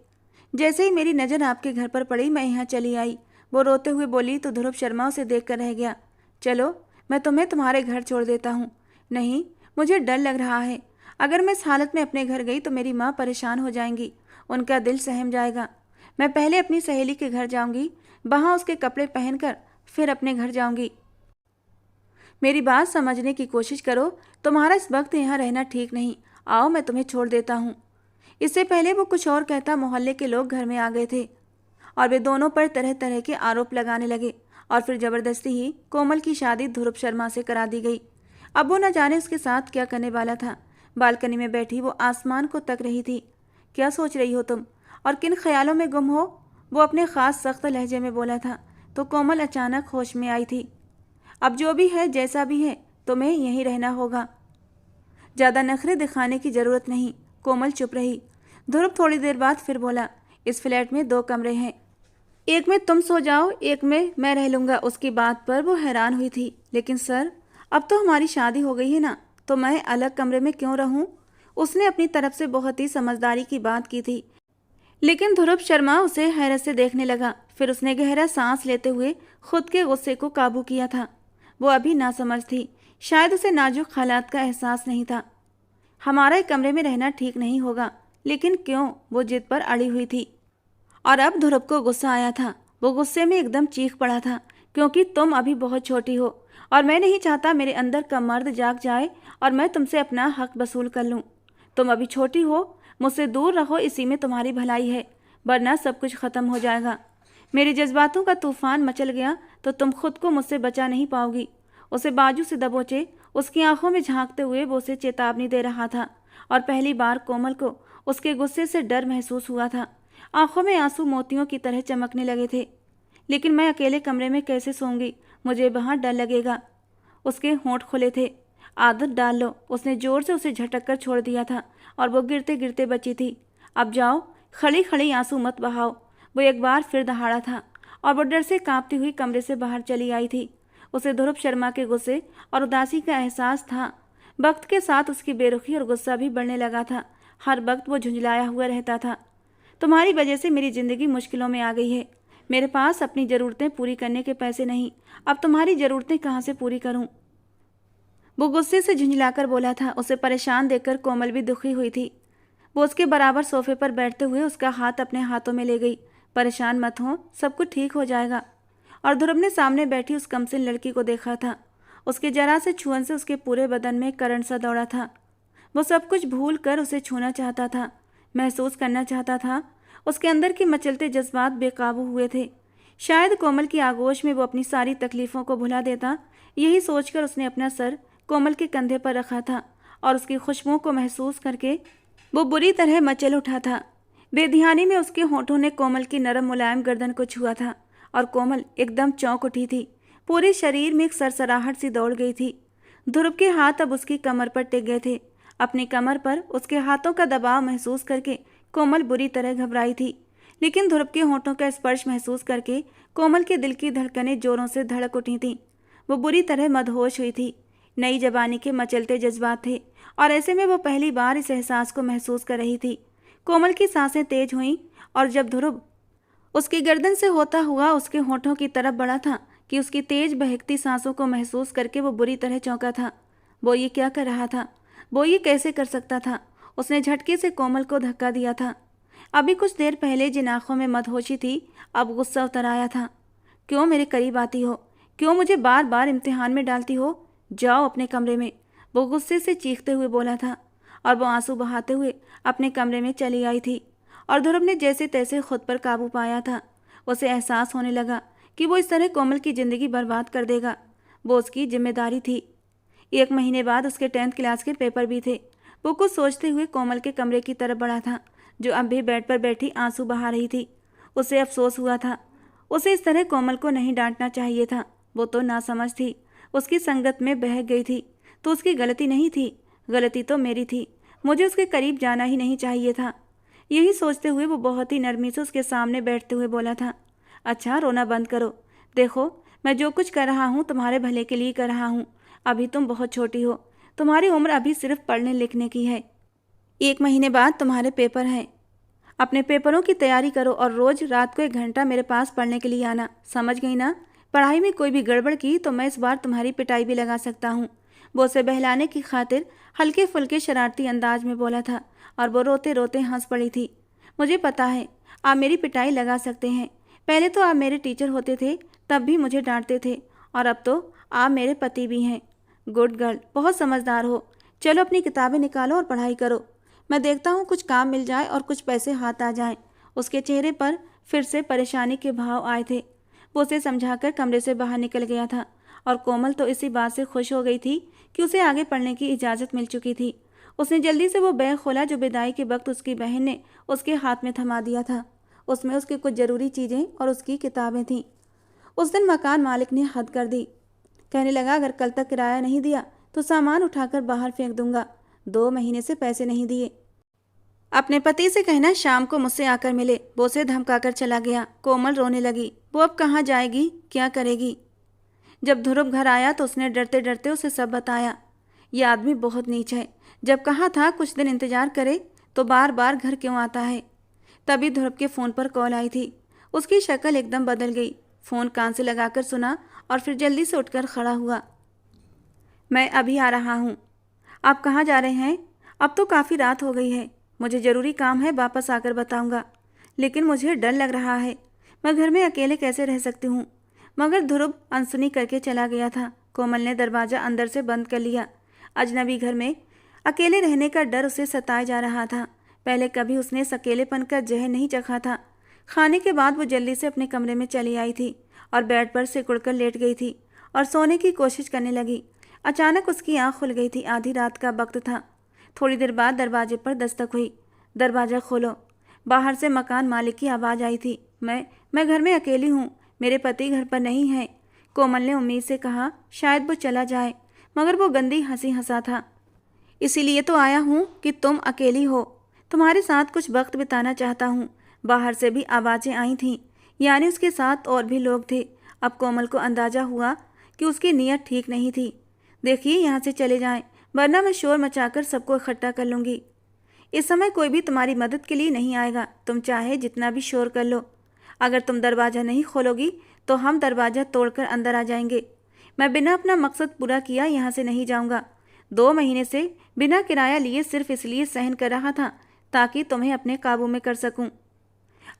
जैसे ही मेरी नज़र आपके घर पर पड़ी मैं यहाँ चली आई। वो रोते हुए बोली तो ध्रुव शर्मा उसे देख कर रह गया। चलो मैं तुम्हें तुम्हारे घर छोड़ देता हूँ। नहीं, मुझे डर लग रहा है। अगर मैं इस हालत में अपने घर गई तो मेरी माँ परेशान हो जाएंगी, उनका दिल सहम जाएगा। मैं पहले अपनी सहेली के घर जाऊंगी, वहाँ उसके कपड़े पहनकर फिर अपने घर जाऊंगी। मेरी बात समझने की कोशिश करो, तुम्हारा इस वक्त यहाँ रहना ठीक नहीं। आओ मैं तुम्हें छोड़ देता हूँ। इससे पहले वो कुछ और कहता, मोहल्ले के लोग घर में आ गए थे और वे दोनों पर तरह तरह के आरोप लगाने लगे और फिर ज़बरदस्ती ही कोमल की शादी ध्रुव शर्मा से करा दी गई। अब वो न जाने उसके साथ क्या करने वाला था। बालकनी में बैठी वो आसमान को तक रही थी। क्या सोच रही हो तुम और किन ख्यालों में गुम हो, वो अपने ख़ास सख्त लहजे में बोला था। तो कोमल अचानक होश में आई थी। अब जो भी है जैसा भी है तुम्हें यहीं रहना होगा, ज़्यादा नखरे दिखाने की ज़रूरत नहीं। कोमल चुप रही। ध्रुव थोड़ी देर बाद फिर बोला, इस फ्लैट में 2 कमरे हैं, एक में तुम सो जाओ, एक में मैं रह लूँगा। उसकी बात पर वो हैरान हुई थी। लेकिन सर, अब तो हमारी शादी हो गई है ना, तो मैं अलग कमरे में क्यों रहूँ? उसने अपनी तरफ से बहुत ही समझदारी की बात की थी। लेकिन ध्रुव शर्मा उसे हैरत से देखने लगा। फिर उसने गहरा सांस लेते हुए खुद के गुस्से को काबू किया था। वो अभी नासमझ थी, शायद उसे नाजुक हालात का एहसास नहीं था। हमारा एक कमरे में रहना ठीक नहीं होगा। लेकिन क्यों? वो जिद पर अड़ी हुई थी। और अब ध्रुव को गुस्सा आया था। वो गुस्से में एकदम चीख पड़ा था, क्योंकि तुम अभी बहुत छोटी हो और मैं नहीं चाहता मेरे अंदर का मर्द जाग जाए और मैं तुमसे अपना हक वसूल कर लूँ। तुम अभी छोटी हो, मुझसे दूर रहो, इसी में तुम्हारी भलाई है, वरना सब कुछ खत्म हो जाएगा। मेरे जज्बातों का तूफान मचल गया तो तुम खुद को मुझसे बचा नहीं पाओगी। उसे बाजू से दबोचे, उसकी आंखों में झांकते हुए वो उसे चेतावनी दे रहा था। और पहली बार कोमल को उसके गुस्से से डर महसूस हुआ था। आंखों में आंसू मोतियों की तरह चमकने लगे थे। लेकिन मैं अकेले कमरे में कैसे सोऊंगी? मुझे वहाँ डर लगेगा। उसके होंठ खुले थे। आदत डाल लो। उसने जोर से उसे झटक कर छोड़ दिया था और वो गिरते गिरते बची थी। अब जाओ, खड़ी खड़ी आंसू मत बहाओ। वो एक बार फिर दहाड़ा था और वो डर से कांपती हुई कमरे से बाहर चली आई थी। उसे ध्रुव शर्मा के गुस्से और उदासी का एहसास था। वक्त के साथ उसकी बेरुखी और गुस्सा भी बढ़ने लगा था। हर वक्त वो झुंझलाया हुआ रहता था। तुम्हारी वजह से मेरी ज़िंदगी मुश्किलों में आ गई है। मेरे पास अपनी ज़रूरतें पूरी करने के पैसे नहीं, अब तुम्हारी ज़रूरतें कहाँ से पूरी करूं? वो गुस्से से झुंझलाकर बोला था। उसे परेशान देखकर कोमल भी दुखी हुई थी। वो उसके बराबर सोफे पर बैठते हुए उसका हाथ अपने हाथों में ले गई। परेशान मत हो, सब कुछ ठीक हो जाएगा। और ध्रुव ने सामने बैठी उस कमसिन लड़की को देखा था। उसके जरा से छुअन से उसके पूरे बदन में करंट सा दौड़ा था। वो सब कुछ भूल कर उसे छूना चाहता था, महसूस करना चाहता था। उसके अंदर के मचलते जज्बात बेकाबू हुए थे। शायद कोमल की आगोश में वो अपनी सारी तकलीफ़ों को भुला देता। यही सोचकर उसने अपना सर कोमल के कंधे पर रखा था और उसकी खुशबुओं को महसूस करके वो बुरी तरह मचल उठा था। बेध्यानी में उसके होठों ने कोमल की नरम मुलायम गर्दन को छुआ था और कोमल एकदम चौंक उठी थी। पूरे शरीर में एक सरसराहट सी दौड़ गई थी। ध्रुव के हाथ अब उसकी कमर पर टिक गए थे। अपनी कमर पर उसके हाथों का दबाव महसूस करके कोमल बुरी तरह घबराई थी। लेकिन ध्रुव के होठों का स्पर्श महसूस करके कोमल के दिल की धड़कनें जोरों से धड़क उठी थीं। वो बुरी तरह मदहोश हुई थी। नई जवानी के मचलते जज्बात थे और ऐसे में वो पहली बार इस एहसास को महसूस कर रही थी। कोमल की सांसें तेज हुईं और जब ध्रुव उसकी गर्दन से होता हुआ उसके होठों की तरफ बढ़ा था कि उसकी तेज बहकती सांसों को महसूस करके वो बुरी तरह चौंका था। वो ये क्या कर रहा था? वो ये कैसे कर सकता था? उसने झटके से कोमल को धक्का दिया था। अभी कुछ देर पहले जिन आंखों में मदहोशी थी, अब गुस्सा उतर आया था। क्यों मेरे करीब आती हो? क्यों मुझे बार बार इम्तिहान में डालती हो? जाओ अपने कमरे में, वो गुस्से से चीखते हुए बोला था और वो आंसू बहाते हुए अपने कमरे में चली आई थी। और ध्रुव ने जैसे तैसे खुद पर काबू पाया था। उसे एहसास होने लगा कि वो इस तरह कोमल की ज़िंदगी बर्बाद कर देगा। वो उसकी जिम्मेदारी थी। 1 महीने बाद उसके 10th क्लास के पेपर भी थे। वो कुछ सोचते हुए कोमल के कमरे की तरफ बढ़ा था, जो अब भी बेड पर बैठी आंसू बहा रही थी। उसे अफसोस हुआ था। उसे इस तरह कोमल को नहीं डांटना चाहिए था। वो तो नासमझ थी, उसकी संगत में बहक गई थी। तो उसकी गलती नहीं थी, गलती तो मेरी थी। मुझे उसके करीब जाना ही नहीं चाहिए था। यही सोचते हुए वो बहुत ही नरमी से उसके सामने बैठते हुए बोला था, अच्छा रोना बंद करो। देखो, मैं जो कुछ कर रहा हूँ तुम्हारे भले के लिए कर रहा हूँ। अभी तुम बहुत छोटी हो, तुम्हारी उम्र अभी सिर्फ पढ़ने लिखने की है। 1 महीने बाद तुम्हारे पेपर हैं। अपने पेपरों की तैयारी करो और रोज़ रात को 1 घंटा मेरे पास पढ़ने के लिए आना, समझ गई ना? पढ़ाई में कोई भी गड़बड़ की तो मैं इस बार तुम्हारी पिटाई भी लगा सकता हूँ। वो उसे बहलाने की खातिर हल्के फुल्के शरारती अंदाज में बोला था और वो रोते रोते हंस पड़ी थी। मुझे पता है आप मेरी पिटाई लगा सकते हैं। पहले तो आप मेरे टीचर होते थे, तब भी मुझे डांटते थे, और अब तो आप मेरे पति भी हैं। गुड गर्ल, बहुत समझदार हो। चलो अपनी किताबें निकालो और पढ़ाई करो। मैं देखता हूँ कुछ काम मिल जाए और कुछ पैसे हाथ आ जाएं। उसके चेहरे पर फिर से परेशानी के भाव आए थे। वो उसे समझाकर कमरे से बाहर निकल गया था और कोमल तो इसी बात से खुश हो गई थी कि उसे आगे पढ़ने की इजाज़त मिल चुकी थी। उसने जल्दी से वो बैग खोला जो विदाई के वक्त उसकी बहन ने उसके हाथ में थमा दिया था। उसमें उसकी कुछ ज़रूरी चीज़ें और उसकी किताबें थीं। उस दिन मकान मालिक ने हद कर दी। कहने लगा, अगर कल तक किराया नहीं दिया तो सामान उठाकर बाहर फेंक दूंगा। 2 महीने से पैसे नहीं दिए। अपने पति से कहना शाम को मुझसे आकर मिले। वो उसे धमकाकर चला गया। कोमल रोने लगी। वो अब कहाँ जाएगी, क्या करेगी। जब ध्रुव घर आया तो उसने डरते डरते उसे सब बताया। ये आदमी बहुत नीच है। जब कहा था कुछ दिन इंतजार करे तो बार बार घर क्यों आता है। तभी ध्रुव के फ़ोन पर कॉल आई थी। उसकी शक्ल एकदम बदल गई। फ़ोन कान से लगाकर सुना और फिर जल्दी से उठकर खड़ा हुआ। मैं अभी आ रहा हूँ। आप कहाँ जा रहे हैं? अब तो काफ़ी रात हो गई है। मुझे ज़रूरी काम है, वापस आकर बताऊँगा। लेकिन मुझे डर लग रहा है। मैं घर में अकेले कैसे रह सकती हूँ। मगर ध्रुव अनसुनी करके चला गया था। कोमल ने दरवाज़ा अंदर से बंद कर लिया। अजनबी घर में अकेले रहने का डर उसे सताए जा रहा था। पहले कभी उसने इस अकेलेपन का जहर नहीं चखा था। खाने के बाद वो जल्दी से अपने कमरे में चली आई थी और बेड पर सिकुड़कर लेट गई थी और सोने की कोशिश करने लगी। अचानक उसकी आंख खुल गई थी। आधी रात का वक्त था। थोड़ी देर बाद दरवाजे पर दस्तक हुई। दरवाज़ा खोलो। बाहर से मकान मालिक की आवाज़ आई थी। मैं घर में अकेली हूँ। मेरे पति घर पर नहीं हैं। कोमल ने उम्मीद से कहा शायद वो चला जाए, मगर वो गंदी हंसी हंसा था। इसीलिए तो आया हूँ कि तुम अकेली हो। तुम्हारे साथ कुछ वक्त बिताना चाहता हूँ। बाहर से भी आवाज़ें आई थीं, यानी उसके साथ और भी लोग थे। अब कोमल को अंदाज़ा हुआ कि उसकी नीयत ठीक नहीं थी। देखिए, यहाँ से चले जाएं, वरना मैं शोर मचाकर सबको इकट्ठा कर लूँगी। इस समय कोई भी तुम्हारी मदद के लिए नहीं आएगा। तुम चाहे जितना भी शोर कर लो। अगर तुम दरवाज़ा नहीं खोलोगी तो हम दरवाज़ा तोड़कर अंदर आ जाएंगे। मैं बिना अपना मकसद पूरा किया यहाँ से नहीं जाऊँगा। 2 महीने से बिना किराया लिए सिर्फ इसलिए सहन कर रहा था ताकि तुम्हें अपने काबू में कर सकूं।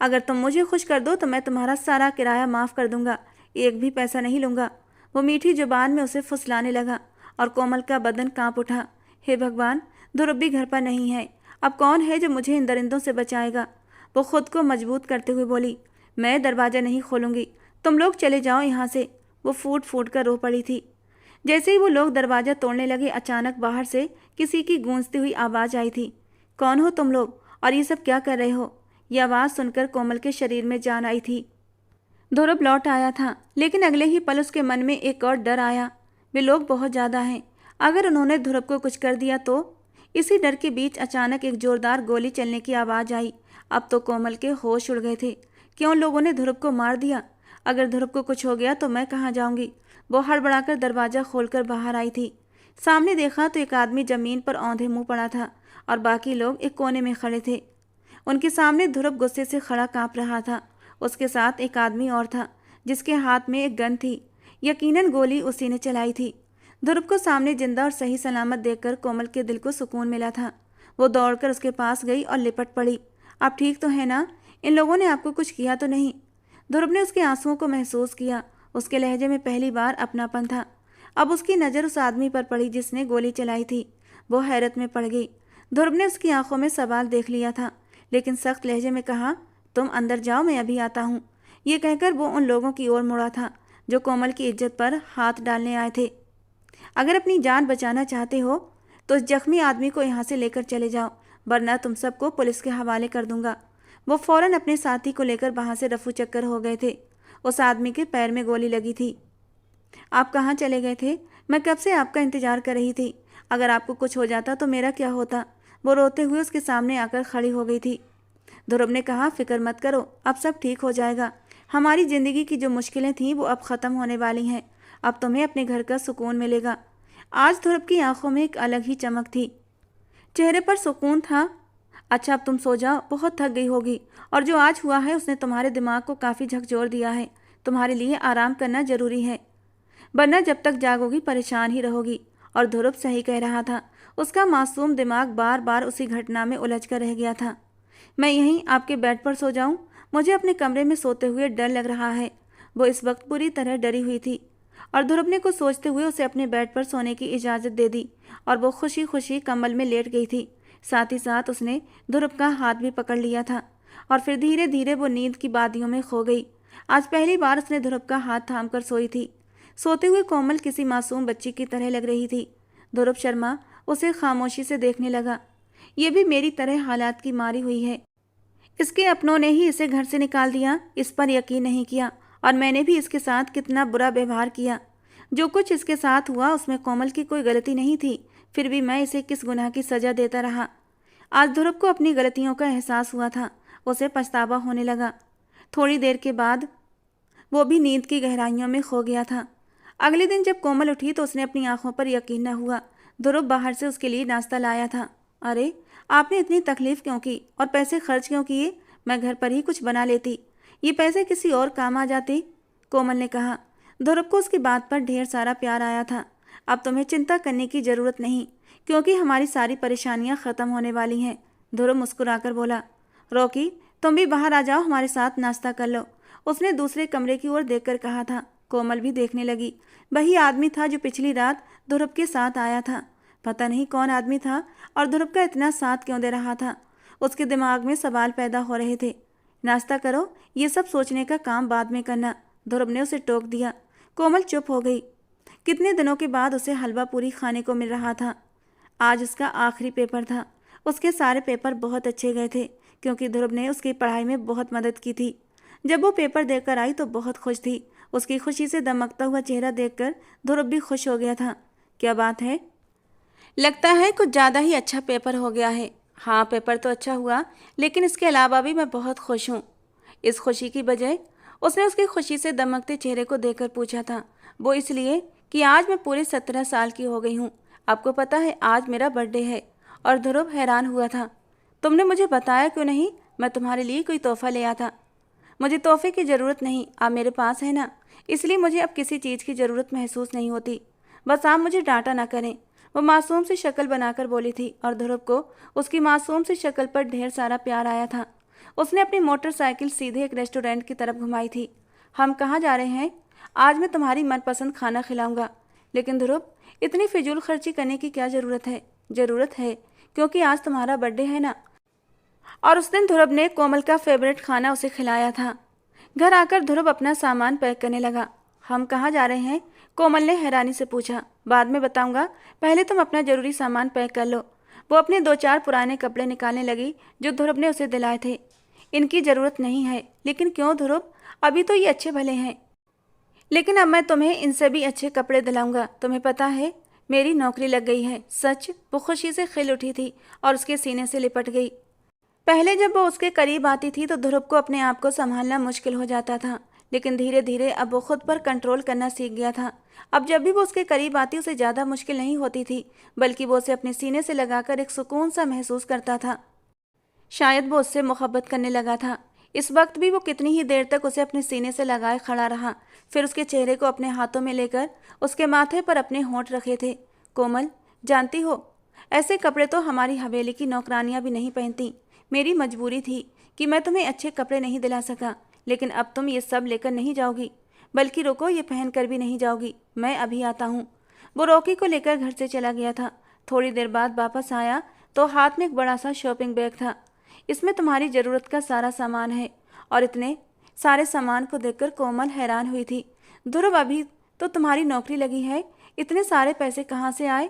अगर तुम मुझे खुश कर दो तो मैं तुम्हारा सारा किराया माफ़ कर दूंगा। एक भी पैसा नहीं लूँगा। वो मीठी जुबान में उसे फुसलाने लगा और कोमल का बदन कांप उठा। हे भगवान, ध्रुव भी घर पर नहीं है। अब कौन है जो मुझे इन दरिंदों से बचाएगा। वो खुद को मजबूत करते हुए बोली, मैं दरवाज़ा नहीं खोलूँगी। तुम लोग चले जाओ यहाँ से। वो फूट फूट कर रो पड़ी थी। जैसे ही वो लोग दरवाज़ा तोड़ने लगे, अचानक बाहर से किसी की गूंजती हुई आवाज़ आई थी। कौन हो तुम लोग और ये सब क्या कर रहे हो? ये आवाज़ सुनकर कोमल के शरीर में जान आई थी। ध्रुव लौट आया था, लेकिन अगले ही पल उसके मन में एक और डर आया। वे लोग बहुत ज़्यादा हैं। अगर उन्होंने ध्रुव को कुछ कर दिया तो। इसी डर के बीच अचानक एक जोरदार गोली चलने की आवाज़ आई। अब तो कोमल के होश उड़ गए थे। क्यों लोगों ने ध्रुव को मार दिया? अगर ध्रुव को कुछ हो गया तो मैं कहाँ जाऊँगी। वो हड़बड़ाकर दरवाज़ा खोलकर बाहर आई थी। सामने देखा तो एक आदमी ज़मीन पर औंधे मुँह पड़ा था और बाकी लोग एक कोने में खड़े थे। उनके सामने ध्रुव गुस्से से खड़ा काँप रहा था। उसके साथ एक आदमी और था जिसके हाथ में एक गन थी। यकीनन गोली उसी ने चलाई थी। ध्रुव को सामने जिंदा और सही सलामत देखकर कोमल के दिल को सुकून मिला था। वो दौड़कर उसके पास गई और लिपट पड़ी। आप ठीक तो हैं ना? इन लोगों ने आपको कुछ किया तो नहीं? ध्रुव ने उसके आंसुओं को महसूस किया। उसके लहजे में पहली बार अपनापन था। अब उसकी नज़र उस आदमी पर पड़ी जिसने गोली चलाई थी। वो हैरत में पड़ गई। ध्रुव ने उसकी आंखों में सवाल देख लिया था, लेकिन सख्त लहजे में कहा, तुम अंदर जाओ, मैं अभी आता हूँ। ये कहकर वो उन लोगों की ओर मुड़ा था जो कोमल की इज्जत पर हाथ डालने आए थे। अगर अपनी जान बचाना चाहते हो तो इस जख्मी आदमी को यहाँ से लेकर चले जाओ, वरना तुम सबको पुलिस के हवाले कर दूंगा। वो फौरन अपने साथी को लेकर वहाँ से रफू चक्कर हो गए थे। उस आदमी के पैर में गोली लगी थी। आप कहाँ चले गए थे? मैं कब से आपका इंतजार कर रही थी। अगर आपको कुछ हो जाता तो मेरा क्या होता? वो रोते हुए उसके सामने आकर खड़ी हो गई थी। ध्रुव ने कहा, फिक्र मत करो, अब सब ठीक हो जाएगा। हमारी ज़िंदगी की जो मुश्किलें थीं वो अब ख़त्म होने वाली हैं। अब तुम्हें अपने घर का सुकून मिलेगा। आज ध्रुव की आंखों में एक अलग ही चमक थी, चेहरे पर सुकून था। अच्छा, अब तुम सो जाओ, बहुत थक गई होगी और जो आज हुआ है उसने तुम्हारे दिमाग को काफ़ी झकझोर दिया है। तुम्हारे लिए आराम करना ज़रूरी है, वरना जब तक जागोगी परेशान ही रहोगी। और ध्रुव सही कह रहा था। उसका मासूम दिमाग बार बार उसी घटना में उलझ कर रह गया था। मैं यहीं आपके बेड पर सो जाऊं? मुझे अपने कमरे में सोते हुए डर लग रहा है। वो इस वक्त पूरी तरह डरी हुई थी और ध्रुव ने कुछ सोचते हुए उसे अपने बेड पर सोने की इजाज़त दे दी और वो खुशी खुशी कंबल में लेट गई थी। साथ ही साथ उसने ध्रुव का हाथ भी पकड़ लिया था और फिर धीरे धीरे वो नींद की वादियों में खो गई। आज पहली बार उसने ध्रुव का हाथ थाम कर सोई थी। सोते हुए कोमल किसी मासूम बच्ची की तरह लग रही थी। ध्रुव शर्मा उसे खामोशी से देखने लगा। ये भी मेरी तरह हालात की मारी हुई है। इसके अपनों ने ही इसे घर से निकाल दिया, इस पर यकीन नहीं किया और मैंने भी इसके साथ कितना बुरा व्यवहार किया। जो कुछ इसके साथ हुआ उसमें कोमल की कोई गलती नहीं थी, फिर भी मैं इसे किस गुनाह की सज़ा देता रहा। आज ध्रुव को अपनी गलतियों का एहसास हुआ था। उसे पछतावा होने लगा। थोड़ी देर के बाद वो भी नींद की गहराइयों में खो गया था। अगले दिन जब कोमल उठी तो उसने अपनी आंखों पर यकीन न हुआ। ध्रुव बाहर से उसके लिए नाश्ता लाया था। अरे, आपने इतनी तकलीफ क्यों की और पैसे खर्च क्यों किए? मैं घर पर ही कुछ बना लेती, ये पैसे किसी और काम आ जाते, कोमल ने कहा। ध्रुव को उसकी बात पर ढेर सारा प्यार आया था। अब तुम्हें चिंता करने की जरूरत नहीं, क्योंकि हमारी सारी परेशानियां खत्म होने वाली हैं, ध्रुव मुस्कुराकर बोला। रॉकी, तुम भी बाहर आ जाओ, हमारे साथ नाश्ता कर लो, उसने दूसरे कमरे की ओर देखकर कहा था। कोमल भी देखने लगी। वही आदमी था जो पिछली रात ध्रुव के साथ आया था। पता नहीं कौन आदमी था और ध्रुव का इतना साथ क्यों दे रहा था। उसके दिमाग में सवाल पैदा हो रहे थे। नाश्ता करो, ये सब सोचने का काम बाद में करना, ध्रुव ने उसे टोक दिया। कोमल चुप हो गई। कितने दिनों के बाद उसे हलवा पूरी खाने को मिल रहा था। आज उसका आखिरी पेपर था। उसके सारे पेपर बहुत अच्छे गए थे, क्योंकि ध्रुव ने उसकी पढ़ाई में बहुत मदद की थी। जब वो पेपर देकर आई तो बहुत खुश थी। उसकी खुशी से दमकता हुआ चेहरा देखकर ध्रुव भी खुश हो गया था। क्या बात है? लगता है कुछ ज़्यादा ही अच्छा पेपर हो गया है। हाँ, पेपर तो अच्छा हुआ, लेकिन इसके अलावा भी मैं बहुत खुश हूँ। इस खुशी की बजाय उसने उसकी खुशी से दमकते चेहरे को देखकर पूछा था। वो इसलिए कि आज मैं पूरे 17 साल की हो गई हूँ। आपको पता है आज मेरा बर्थडे है। और ध्रुव हैरान हुआ था। तुमने मुझे बताया क्यों नहीं? मैं तुम्हारे लिए कोई तोहफा ले आया था। मुझे तोहफे की ज़रूरत नहीं, आप मेरे पास है ना, इसलिए मुझे अब किसी चीज़ की ज़रूरत महसूस नहीं होती। बस आप मुझे डांटा ना करें, वो मासूम सी शक्ल बनाकर बोली थी। और ध्रुव को उसकी मासूम सी शक्ल पर ढेर सारा प्यार आया था। उसने अपनी मोटरसाइकिल सीधे एक रेस्टोरेंट की तरफ घुमाई थी। हम कहाँ जा रहे हैं? आज मैं तुम्हारी मनपसंद खाना खिलाऊंगा। लेकिन ध्रुव, इतनी फिजूल खर्ची करने की क्या ज़रूरत है? ज़रूरत है, क्योंकि आज तुम्हारा बर्थडे है ना। और उस दिन ध्रुव ने कोमल का फेवरेट खाना उसे खिलाया था। घर आकर ध्रुव अपना सामान पैक करने लगा। हम कहाँ जा रहे हैं? कोमल ने हैरानी से पूछा। बाद में बताऊंगा, पहले तुम अपना जरूरी सामान पैक कर लो। वो अपने 2-4 पुराने कपड़े निकालने लगी जो ध्रुव ने उसे दिलाए थे। इनकी ज़रूरत नहीं है। लेकिन क्यों ध्रुव? अभी तो ये अच्छे भले हैं। लेकिन अब मैं तुम्हें इनसे भी अच्छे कपड़े दिलाऊंगा। तुम्हें पता है, मेरी नौकरी लग गई है। सच? वो खुशी से खिल उठी थी और उसके सीने से लिपट गई। पहले जब वो उसके करीब आती थी तो ध्रुव को अपने आप को संभालना मुश्किल हो जाता था, लेकिन धीरे धीरे अब वो खुद पर कंट्रोल करना सीख गया था। अब जब भी वो उसके करीब आती उसे ज़्यादा मुश्किल नहीं होती थी, बल्कि वो उसे अपने सीने से लगाकर एक सुकून सा महसूस करता था। शायद वो उससे मोहब्बत करने लगा था। इस वक्त भी वो कितनी ही देर तक उसे अपने सीने से लगाए खड़ा रहा, फिर उसके चेहरे को अपने हाथों में लेकर उसके माथे पर अपने होंठ रखे थे। कोमल, जानती हो, ऐसे कपड़े तो हमारी हवेली की नौकरानियां भी नहीं पहनती। मेरी मजबूरी थी कि मैं तुम्हें अच्छे कपड़े नहीं दिला सका, लेकिन अब तुम ये सब लेकर नहीं जाओगी, बल्कि रुको, ये पहन कर भी नहीं जाओगी। मैं अभी आता हूँ। वो रॉकी को लेकर घर से चला गया था। थोड़ी देर बाद वापस आया तो हाथ में एक बड़ा सा शॉपिंग बैग था। इसमें तुम्हारी ज़रूरत का सारा सामान है। और इतने सारे सामान को देखकर कोमल हैरान हुई थी। ध्रुव, अभी तो तुम्हारी नौकरी लगी है, इतने सारे पैसे कहाँ से आए?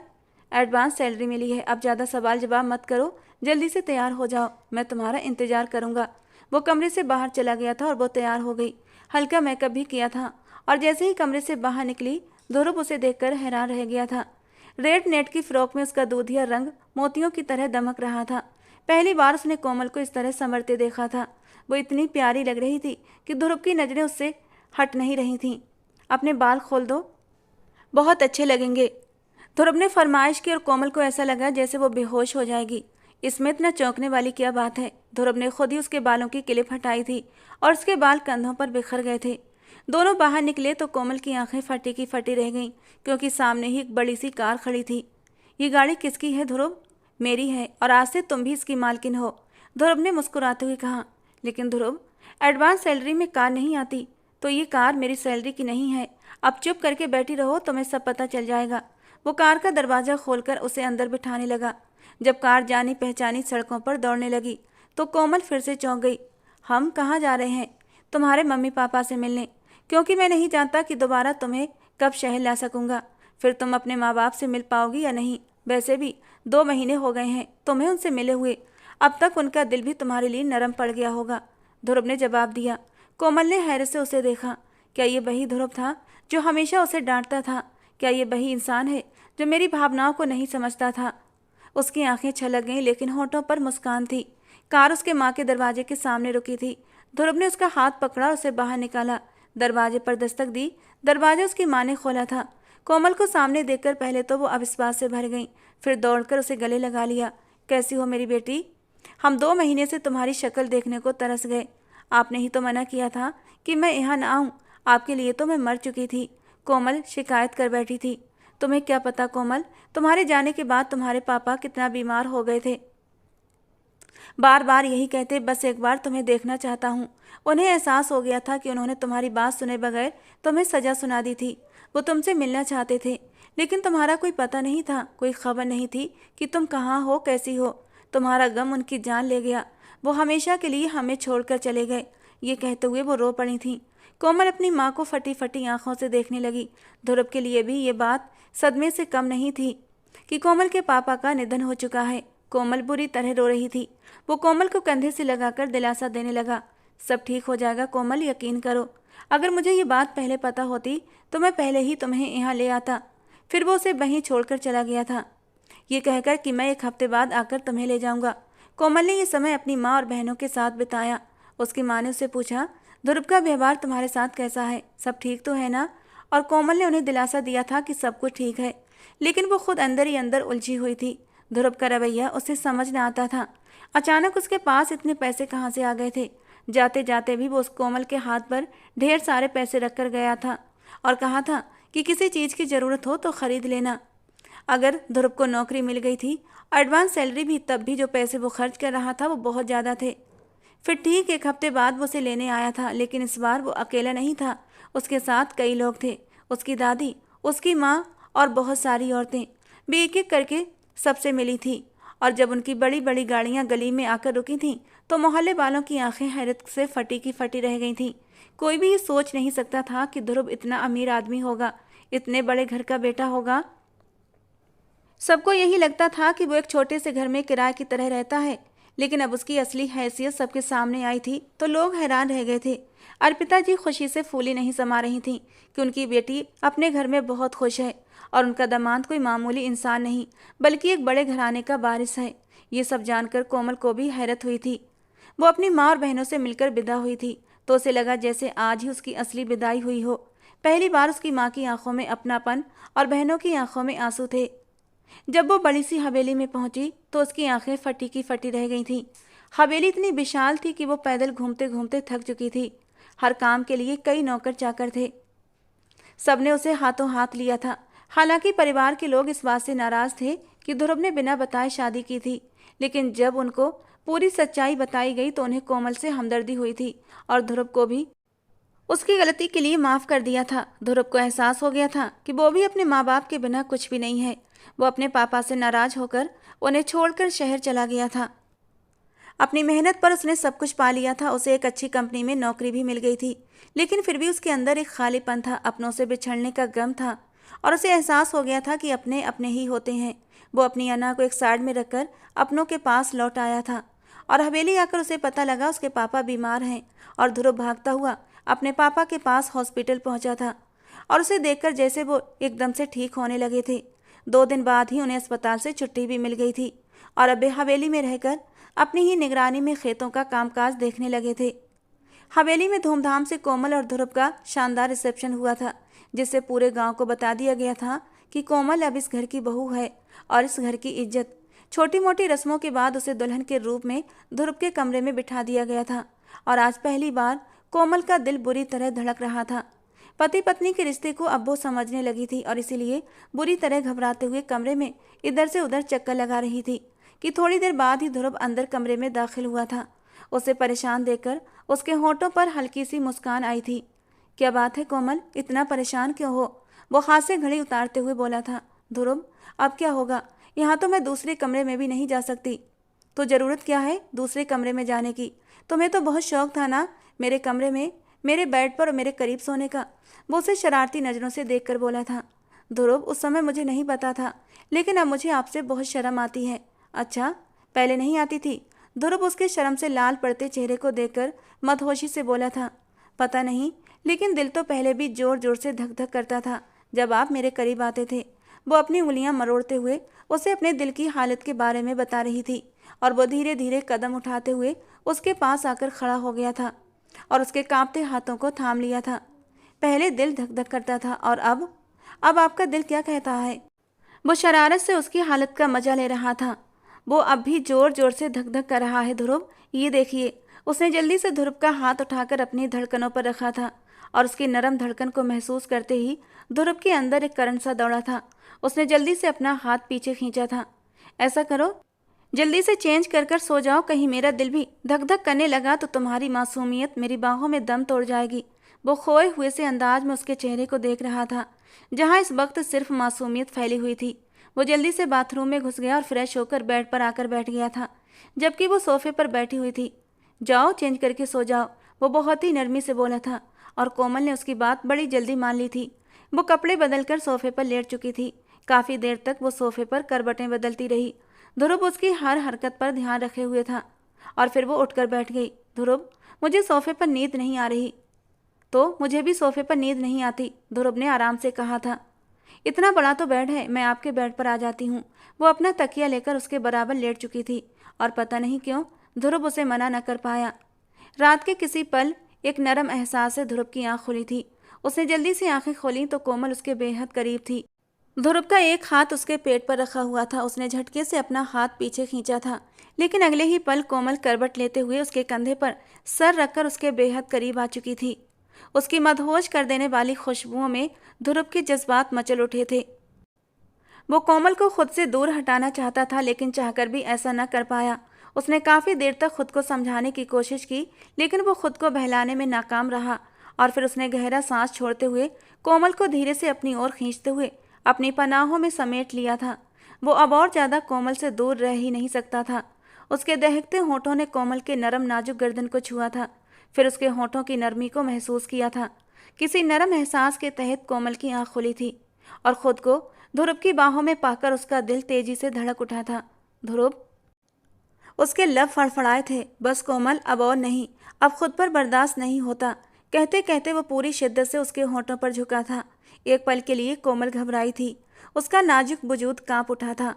एडवांस सैलरी मिली है। अब ज़्यादा सवाल जवाब मत करो, जल्दी से तैयार हो जाओ, मैं तुम्हारा इंतज़ार करूँगा। वो कमरे से बाहर चला गया था और वो तैयार हो गई। हल्का मेकअप भी किया था और जैसे ही कमरे से बाहर निकली, ध्रुव उसे देखकर हैरान रह गया था। रेड नेट की फ्रॉक में उसका दूधिया रंग मोतियों की तरह दमक रहा था। पहली बार उसने कोमल को इस तरह संवरते देखा था। वो इतनी प्यारी लग रही थी कि ध्रुव की नज़रें उससे हट नहीं रही थीं। अपने बाल खोल दो, बहुत अच्छे लगेंगे, ध्रुव ने फरमाइश की और कोमल को ऐसा लगा जैसे वो बेहोश हो जाएगी। इसमें इतना चौंकने वाली क्या बात है? ध्रुव ने खुद ही उसके बालों की क्लिप हटाई थी और उसके बाल कंधों पर बिखर गए थे। दोनों बाहर निकले तो कोमल की आंखें फटी की फटी रह गईं, क्योंकि सामने ही एक बड़ी सी कार खड़ी थी। ये गाड़ी किसकी है ध्रुव? मेरी है, और आज से तुम भी इसकी मालकिन हो, ध्रुव ने मुस्कुराते हुए कहा। लेकिन ध्रुव, एडवांस सैलरी में कार नहीं आती, तो ये कार मेरी सैलरी की नहीं है। अब चुप करके बैठी रहो, तुम्हें सब पता चल जाएगा। वो कार का दरवाज़ा खोलकर उसे अंदर बिठाने लगा। जब कार जानी पहचानी सड़कों पर दौड़ने लगी तो कोमल फिर से चौंक गई। हम कहाँ जा रहे हैं? तुम्हारे मम्मी पापा से मिलने, क्योंकि मैं नहीं जानता कि दोबारा तुम्हें कब शहर ला सकूँगा। फिर तुम अपने माँ बाप से मिल पाओगी या नहीं? वैसे भी 2 महीने हो गए हैं तुम्हें उनसे मिले हुए, अब तक उनका दिल भी तुम्हारे लिए नरम पड़ गया होगा, ध्रुव ने जवाब दिया। कोमल ने हैरत से उसे देखा। क्या ये वही ध्रुव था जो हमेशा उसे डांटता था? क्या ये वही इंसान है जो मेरी भावनाओं को नहीं समझता था? उसकी आंखें छलक गईं, लेकिन होठों पर मुस्कान थी। कार उसके माँ के दरवाजे के सामने रुकी थी। ध्रुव ने उसका हाथ पकड़ा और उसे बाहर निकाला। दरवाजे पर दस्तक दी। दरवाजा उसकी माँ ने खोला था। कोमल को सामने देखकर पहले तो वो अविश्वास से भर गई, फिर दौड़कर उसे गले लगा लिया। कैसी हो मेरी बेटी? हम 2 महीने से तुम्हारी शक्ल देखने को तरस गए। आपने ही तो मना किया था कि मैं यहाँ ना आऊँ। आपके लिए तो मैं मर चुकी थी। कोमल शिकायत कर बैठी थी। तुम्हें क्या पता कोमल, तुम्हारे जाने के बाद तुम्हारे पापा कितना बीमार हो गए थे। बार बार यही कहते, बस एक बार तुम्हें देखना चाहता हूँ। उन्हें एहसास हो गया था कि उन्होंने तुम्हारी बात सुने बगैर तुम्हें सजा सुना दी थी। वो तुमसे मिलना चाहते थे, लेकिन तुम्हारा कोई पता नहीं था, कोई खबर नहीं थी कि तुम कहाँ हो, कैसी हो। तुम्हारा गम उनकी जान ले गया। वो हमेशा के लिए हमें छोड़कर चले गए। ये कहते हुए वो रो पड़ी थी। कोमल अपनी माँ को फटी फटी आंखों से देखने लगी। ध्रुव के लिए भी ये बात सदमे से कम नहीं थी कि कोमल के पापा का निधन हो चुका है। कोमल बुरी तरह रो रही थी। वो कोमल को कंधे से लगाकर दिलासा देने लगा। सब ठीक हो जाएगा कोमल, यकीन करो। अगर मुझे ये बात पहले पता होती तो मैं पहले ही तुम्हें यहाँ ले आता। फिर वो उसे वहीं छोड़कर चला गया था, ये कहकर कि मैं 1 हफ्ते बाद आकर तुम्हें ले जाऊंगा। कोमल ने यह समय अपनी माँ और बहनों के साथ बिताया। उसकी माँ ने उससे पूछा, ध्रुव का व्यवहार तुम्हारे साथ कैसा है? सब ठीक तो है ना? और कोमल ने उन्हें दिलासा दिया था कि सब कुछ ठीक है, लेकिन वो खुद अंदर ही अंदर उलझी हुई थी। ध्रुव का रवैया उसे समझ न आता था। अचानक उसके पास इतने पैसे कहाँ से आ गए थे? जाते जाते भी वो उस कोमल के हाथ पर ढेर सारे पैसे रखकर गया था और कहा था कि किसी चीज़ की ज़रूरत हो तो ख़रीद लेना। अगर ध्रुव को नौकरी मिल गई थी, एडवांस सैलरी भी, तब भी जो पैसे वो खर्च कर रहा था वो बहुत ज़्यादा थे। फिर ठीक 1 हफ्ते बाद वो उसे लेने आया था, लेकिन इस बार वो अकेला नहीं था। उसके साथ कई लोग थे। उसकी दादी, उसकी माँ और बहुत सारी औरतें भी एक एक करके सबसे मिली थी। और जब उनकी बड़ी बड़ी गाड़ियाँ गली में आकर रुकी थीं तो मोहल्ले वालों की आंखें हैरत से फटी की फटी रह गई थीं। कोई भी ये सोच नहीं सकता था कि ध्रुव इतना अमीर आदमी होगा, इतने बड़े घर का बेटा होगा। सबको यही लगता था कि वो एक छोटे से घर में किराए की तरह रहता है, लेकिन अब उसकी असली हैसियत सबके सामने आई थी तो लोग हैरान रह गए थे। अर्पिता जी खुशी से फूली नहीं समा रही थीं कि उनकी बेटी अपने घर में बहुत खुश है और उनका दामाद कोई मामूली इंसान नहीं बल्कि एक बड़े घराने का वारिस है। ये सब जानकर कोमल को भी हैरत हुई थी। वो अपनी माँ और बहनों से मिलकर विदा हुई थी तो उसे लगा जैसे आज ही उसकी असली विदाई हुई हो। पहली बार उसकी माँ की आंखों में अपनापन और बहनों की आंखों में आंसू थे। जब वो बड़ी सी हवेली में पहुंची तो उसकी आंखें फटी की फटी रह गई थीं। हवेली इतनी विशाल थी कि वो पैदल घूमते घूमते थक चुकी थी। हर काम के लिए कई नौकर चाकर थे। सबने उसे हाथों हाथ लिया था। हालांकि परिवार के लोग इस बात से नाराज थे कि ध्रुव ने बिना बताए शादी की थी, लेकिन जब उनको पूरी सच्चाई बताई गई तो उन्हें कोमल से हमदर्दी हुई थी और ध्रुव को भी उसकी गलती के लिए माफ़ कर दिया था। ध्रुव को एहसास हो गया था कि वो भी अपने माँ बाप के बिना कुछ भी नहीं है। वो अपने पापा से नाराज होकर उन्हें छोड़कर शहर चला गया था। अपनी मेहनत पर उसने सब कुछ पा लिया था। उसे एक अच्छी कंपनी में नौकरी भी मिल गई थी, लेकिन फिर भी उसके अंदर एक खालीपन था, अपनों से बिछड़ने का गम था और उसे एहसास हो गया था कि अपने अपने ही होते हैं। वो अपनी अना को एक साइड में रखकर अपनों के पास लौट आया था और हवेली आकर उसे पता लगा उसके पापा बीमार हैं और ध्रुव भागता हुआ अपने पापा के पास हॉस्पिटल पहुंचा था और उसे देखकर जैसे वो एकदम से ठीक होने लगे थे। 2 दिन बाद ही उन्हें अस्पताल से छुट्टी भी मिल गई थी और अब वे हवेली में रहकर अपनी ही निगरानी में खेतों का कामकाज देखने लगे थे। हवेली में धूमधाम से कोमल और ध्रुव का शानदार रिसेप्शन हुआ था, जिससे पूरे गांव को बता दिया गया था कि कोमल अब इस घर की बहू है और इस घर की इज्जत। छोटी मोटी रस्मों के बाद उसे दुल्हन के रूप में ध्रुव के कमरे में बिठा दिया गया था और आज पहली बार कोमल का दिल बुरी तरह धड़क रहा था। पति पत्नी के रिश्ते को अब वो समझने लगी थी और इसीलिए बुरी तरह घबराते हुए कमरे में इधर से उधर चक्कर लगा रही थी कि थोड़ी देर बाद ही ध्रुव अंदर कमरे में दाखिल हुआ था। उसे परेशान देखकर उसके होंठों पर हल्की सी मुस्कान आई थी। क्या बात है कोमल, इतना परेशान क्यों हो? वो हाथ से घड़ी उतारते हुए बोला था। ध्रुव, अब क्या होगा? यहाँ तो मैं दूसरे कमरे में भी नहीं जा सकती। तो ज़रूरत क्या है दूसरे कमरे में जाने की? तुम्हें तो बहुत शौक था ना मेरे कमरे में, मेरे बेड पर और मेरे करीब सोने का। वो उसे शरारती नज़रों से देखकर बोला था। ध्रुव, उस समय मुझे नहीं पता था, लेकिन अब मुझे आपसे बहुत शर्म आती है। अच्छा, पहले नहीं आती थी? ध्रुव उसके शर्म से लाल पड़ते चेहरे को देखकर मदहोशी से बोला था। पता नहीं, लेकिन दिल तो पहले भी जोर जोर से धक धक करता था जब आप मेरे करीब आते थे। वो अपनी उंगलियां मरोड़ते हुए उसे अपने दिल की हालत के बारे में बता रही थी और वो धीरे धीरे कदम उठाते हुए उसके पास आकर खड़ा हो गया था और उसके कांपते हाथों को थाम लिया था। पहले दिल धक धक करता था और अब आपका दिल क्या कहता है? वो शरारत से उसकी हालत का मजा ले रहा था। वो अब भी जोर जोर से धक धक कर रहा है ध्रुव, ये देखिए। उसने जल्दी से ध्रुव का हाथ उठाकर अपनी धड़कनों पर रखा था और उसकी नरम धड़कन को महसूस करते ही ध्रुव के अंदर एक करंट सा दौड़ा था। उसने जल्दी से अपना हाथ पीछे खींचा था। ऐसा करो, जल्दी से चेंज कर सो जाओ, कहीं मेरा दिल भी धक धक करने लगा तो तुम्हारी मासूमियत मेरी बाहों में दम तोड़ जाएगी। वो खोए हुए से अंदाज में उसके चेहरे को देख रहा था जहां इस वक्त सिर्फ मासूमियत फैली हुई थी। वो जल्दी से बाथरूम में घुस गया और फ्रेश होकर बेड पर आकर बैठ गया था, जबकि वो सोफे पर बैठी हुई थी। जाओ चेंज करके सो जाओ, वो बहुत ही नरमी से बोला था और कोमल ने उसकी बात बड़ी जल्दी मान ली थी। वो कपड़े बदलकर सोफे पर लेट चुकी थी। काफ़ी देर तक वो सोफे पर करवटें बदलती रही। ध्रुव उसकी हर हरकत पर ध्यान रखे हुए था और फिर वो उठकर बैठ गई। ध्रुव, मुझे सोफे पर नींद नहीं आ रही। तो मुझे भी सोफे पर नींद नहीं आती, ध्रुव ने आराम से कहा था। इतना बड़ा तो बेड है, मैं आपके बेड पर आ जाती हूँ। वो अपना तकिया लेकर उसके बराबर लेट चुकी थी और पता नहीं क्यों ध्रुव उसे मना न कर पाया। रात के किसी पल एक नरम एहसास से ध्रुव की आंख खुली थी। उसने जल्दी से आंखें खोली तो कोमल उसके बेहद करीब थी। ध्रुव का एक हाथ उसके पेट पर रखा हुआ था। उसने झटके से अपना हाथ पीछे खींचा था, लेकिन अगले ही पल कोमल करवट लेते हुए उसके कंधे पर सर रखकर उसके बेहद करीब आ चुकी थी। उसकी मदहोश कर देने वाली खुशबुओं में ध्रुव के जज्बात मचल उठे थे। वो कोमल को खुद से दूर हटाना चाहता था, लेकिन चाहकर भी ऐसा न कर पाया। उसने काफ़ी देर तक खुद को समझाने की कोशिश की, लेकिन वो खुद को बहलाने में नाकाम रहा और फिर उसने गहरा सांस छोड़ते हुए कोमल को धीरे से अपनी ओर खींचते हुए अपनी पनाहों में समेट लिया था। वो अब और ज़्यादा कोमल से दूर रह ही नहीं सकता था। उसके दहकते होठों ने कोमल के नरम नाजुक गर्दन को छुआ था, फिर उसके होठों की नरमी को महसूस किया था। किसी नरम एहसास के तहत कोमल की आंख खुली थी और खुद को ध्रुव की बाहों में पाकर उसका दिल तेजी से धड़क उठा था। ध्रुव, उसके लब फड़फड़ाए थे। बस कोमल, अब और नहीं, अब खुद पर बर्दाश्त नहीं होता। कहते कहते वो पूरी शिद्दत से उसके होठों पर झुका था। एक पल के लिए कोमल घबराई थी। उसका नाजुक वजूद कांप उठा था।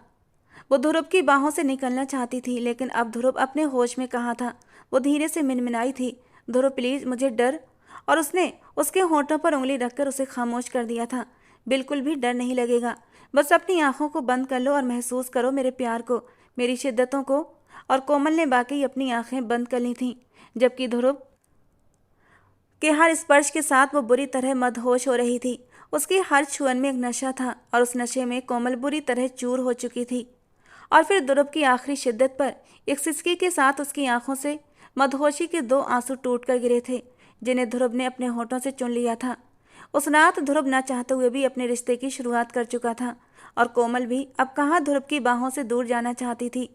वो ध्रुव की बाहों से निकलना चाहती थी, लेकिन अब ध्रुव अपने होश में कहाँ था। वो धीरे से मिनमिनाई थी, ध्रुव प्लीज, मुझे डर। और उसने उसके होठों पर उंगली रखकर उसे खामोश कर दिया था। बिल्कुल भी डर नहीं लगेगा, बस अपनी आंखों को बंद कर लो और महसूस करो मेरे प्यार को, मेरी शिद्दतों को। और कोमल ने बाकी अपनी आंखें बंद कर ली थीं, जबकि ध्रुव के हर स्पर्श के साथ वो बुरी तरह मदहोश हो रही थी। उसकी हर छुअन में एक नशा था और उस नशे में कोमल बुरी तरह चूर हो चुकी थी। और फिर ध्रुव की आखिरी शिद्दत पर एक सिसकी के साथ उसकी आंखों से मदहोशी के 2 आंसू टूट कर गिरे थे, जिन्हें ध्रुव ने अपने होठों से चुन लिया था। उस रात ध्रुव न चाहते हुए भी अपने रिश्ते की शुरुआत कर चुका था और कोमल भी अब कहाँ ध्रुव की बाहों से दूर जाना चाहती थी।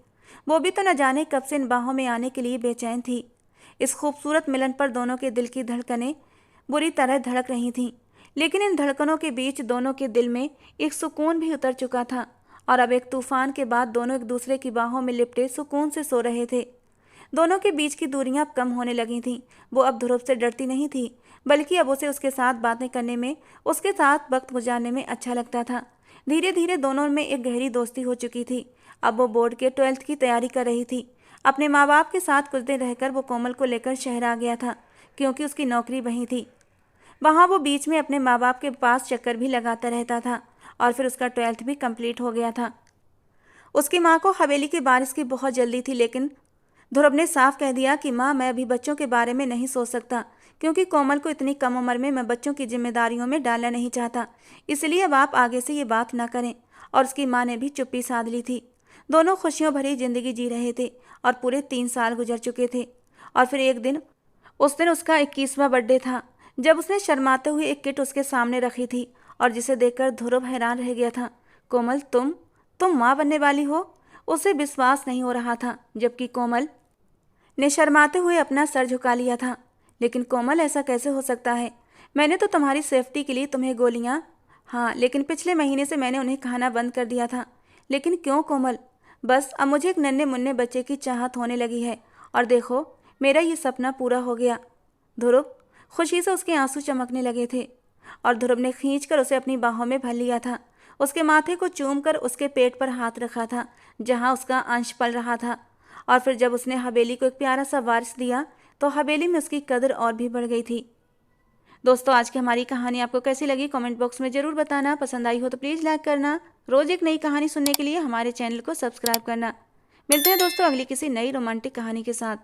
वो भी तो न जाने कब से इन बाहों में आने के लिए बेचैन थी। इस खूबसूरत मिलन पर दोनों के दिल की धड़कनें बुरी तरह धड़क रही थीं, लेकिन इन धड़कनों के बीच दोनों के दिल में एक सुकून भी उतर चुका था और अब एक तूफान के बाद दोनों एक दूसरे की बाहों में लिपटे सुकून से सो रहे थे। दोनों के बीच की दूरियां अब कम होने लगी थीं। वो अब ध्रुव से डरती नहीं थी, बल्कि अब उसे उसके साथ बातें करने में, उसके साथ वक्त गुजारने में अच्छा लगता था। धीरे धीरे दोनों में एक गहरी दोस्ती हो चुकी थी। अब वो बोर्ड के 12th की तैयारी कर रही थी। अपने माँ बाप के साथ कुछ दिन रहकर वो कोमल को लेकर शहर आ गया था, क्योंकि उसकी नौकरी वहीं थी। वहाँ वो बीच में अपने माँ बाप के पास चक्कर भी लगाता रहता था और फिर उसका 12th भी कंप्लीट हो गया था। उसकी माँ को हवेली की बारिश की बहुत जल्दी थी, लेकिन ध्रुव ने साफ कह दिया कि माँ, मैं अभी बच्चों के बारे में नहीं सोच सकता, क्योंकि कोमल को इतनी कम उम्र में मैं बच्चों की जिम्मेदारियों में डालना नहीं चाहता। इसलिए अब आप आगे से ये बात ना करें। और उसकी माँ ने भी चुप्पी साध ली थी। दोनों खुशियों भरी जिंदगी जी रहे थे और पूरे 3 साल गुजर चुके थे। और फिर एक दिन, उस दिन उसका 21वां बर्थडे था, जब उसने शर्माते हुए एक किट उसके सामने रखी थी और जिसे देखकर ध्रुव हैरान रह गया था। कोमल, तुम माँ बनने वाली हो? उसे विश्वास नहीं हो रहा था, जबकि कोमल ने शर्माते हुए अपना सर झुका लिया था। लेकिन कोमल, ऐसा कैसे हो सकता है? मैंने तो तुम्हारी सेफ्टी के लिए तुम्हें गोलियां। हाँ, लेकिन पिछले महीने से मैंने उन्हें खाना बंद कर दिया था। लेकिन क्यों कोमल? बस अब मुझे एक नन्हे मुन्ने बच्चे की चाहत होने लगी है और देखो, मेरा ये सपना पूरा हो गया। ध्रुव, खुशी से उसके आंसू चमकने लगे थे और ध्रुव ने खींचकर उसे अपनी बाहों में भर लिया था। उसके माथे को चूम कर उसके पेट पर हाथ रखा था जहाँ उसका अंश पल रहा था। और फिर जब उसने हवेली को एक प्यारा सा वारिस दिया तो हवेली में उसकी कदर और भी बढ़ गई थी। दोस्तों, आज की हमारी कहानी आपको कैसी लगी कमेंट बॉक्स में ज़रूर बताना। पसंद आई हो तो प्लीज़ लाइक करना। रोज़ एक नई कहानी सुनने के लिए हमारे चैनल को सब्सक्राइब करना। मिलते हैं दोस्तों अगली किसी नई रोमांटिक कहानी के साथ।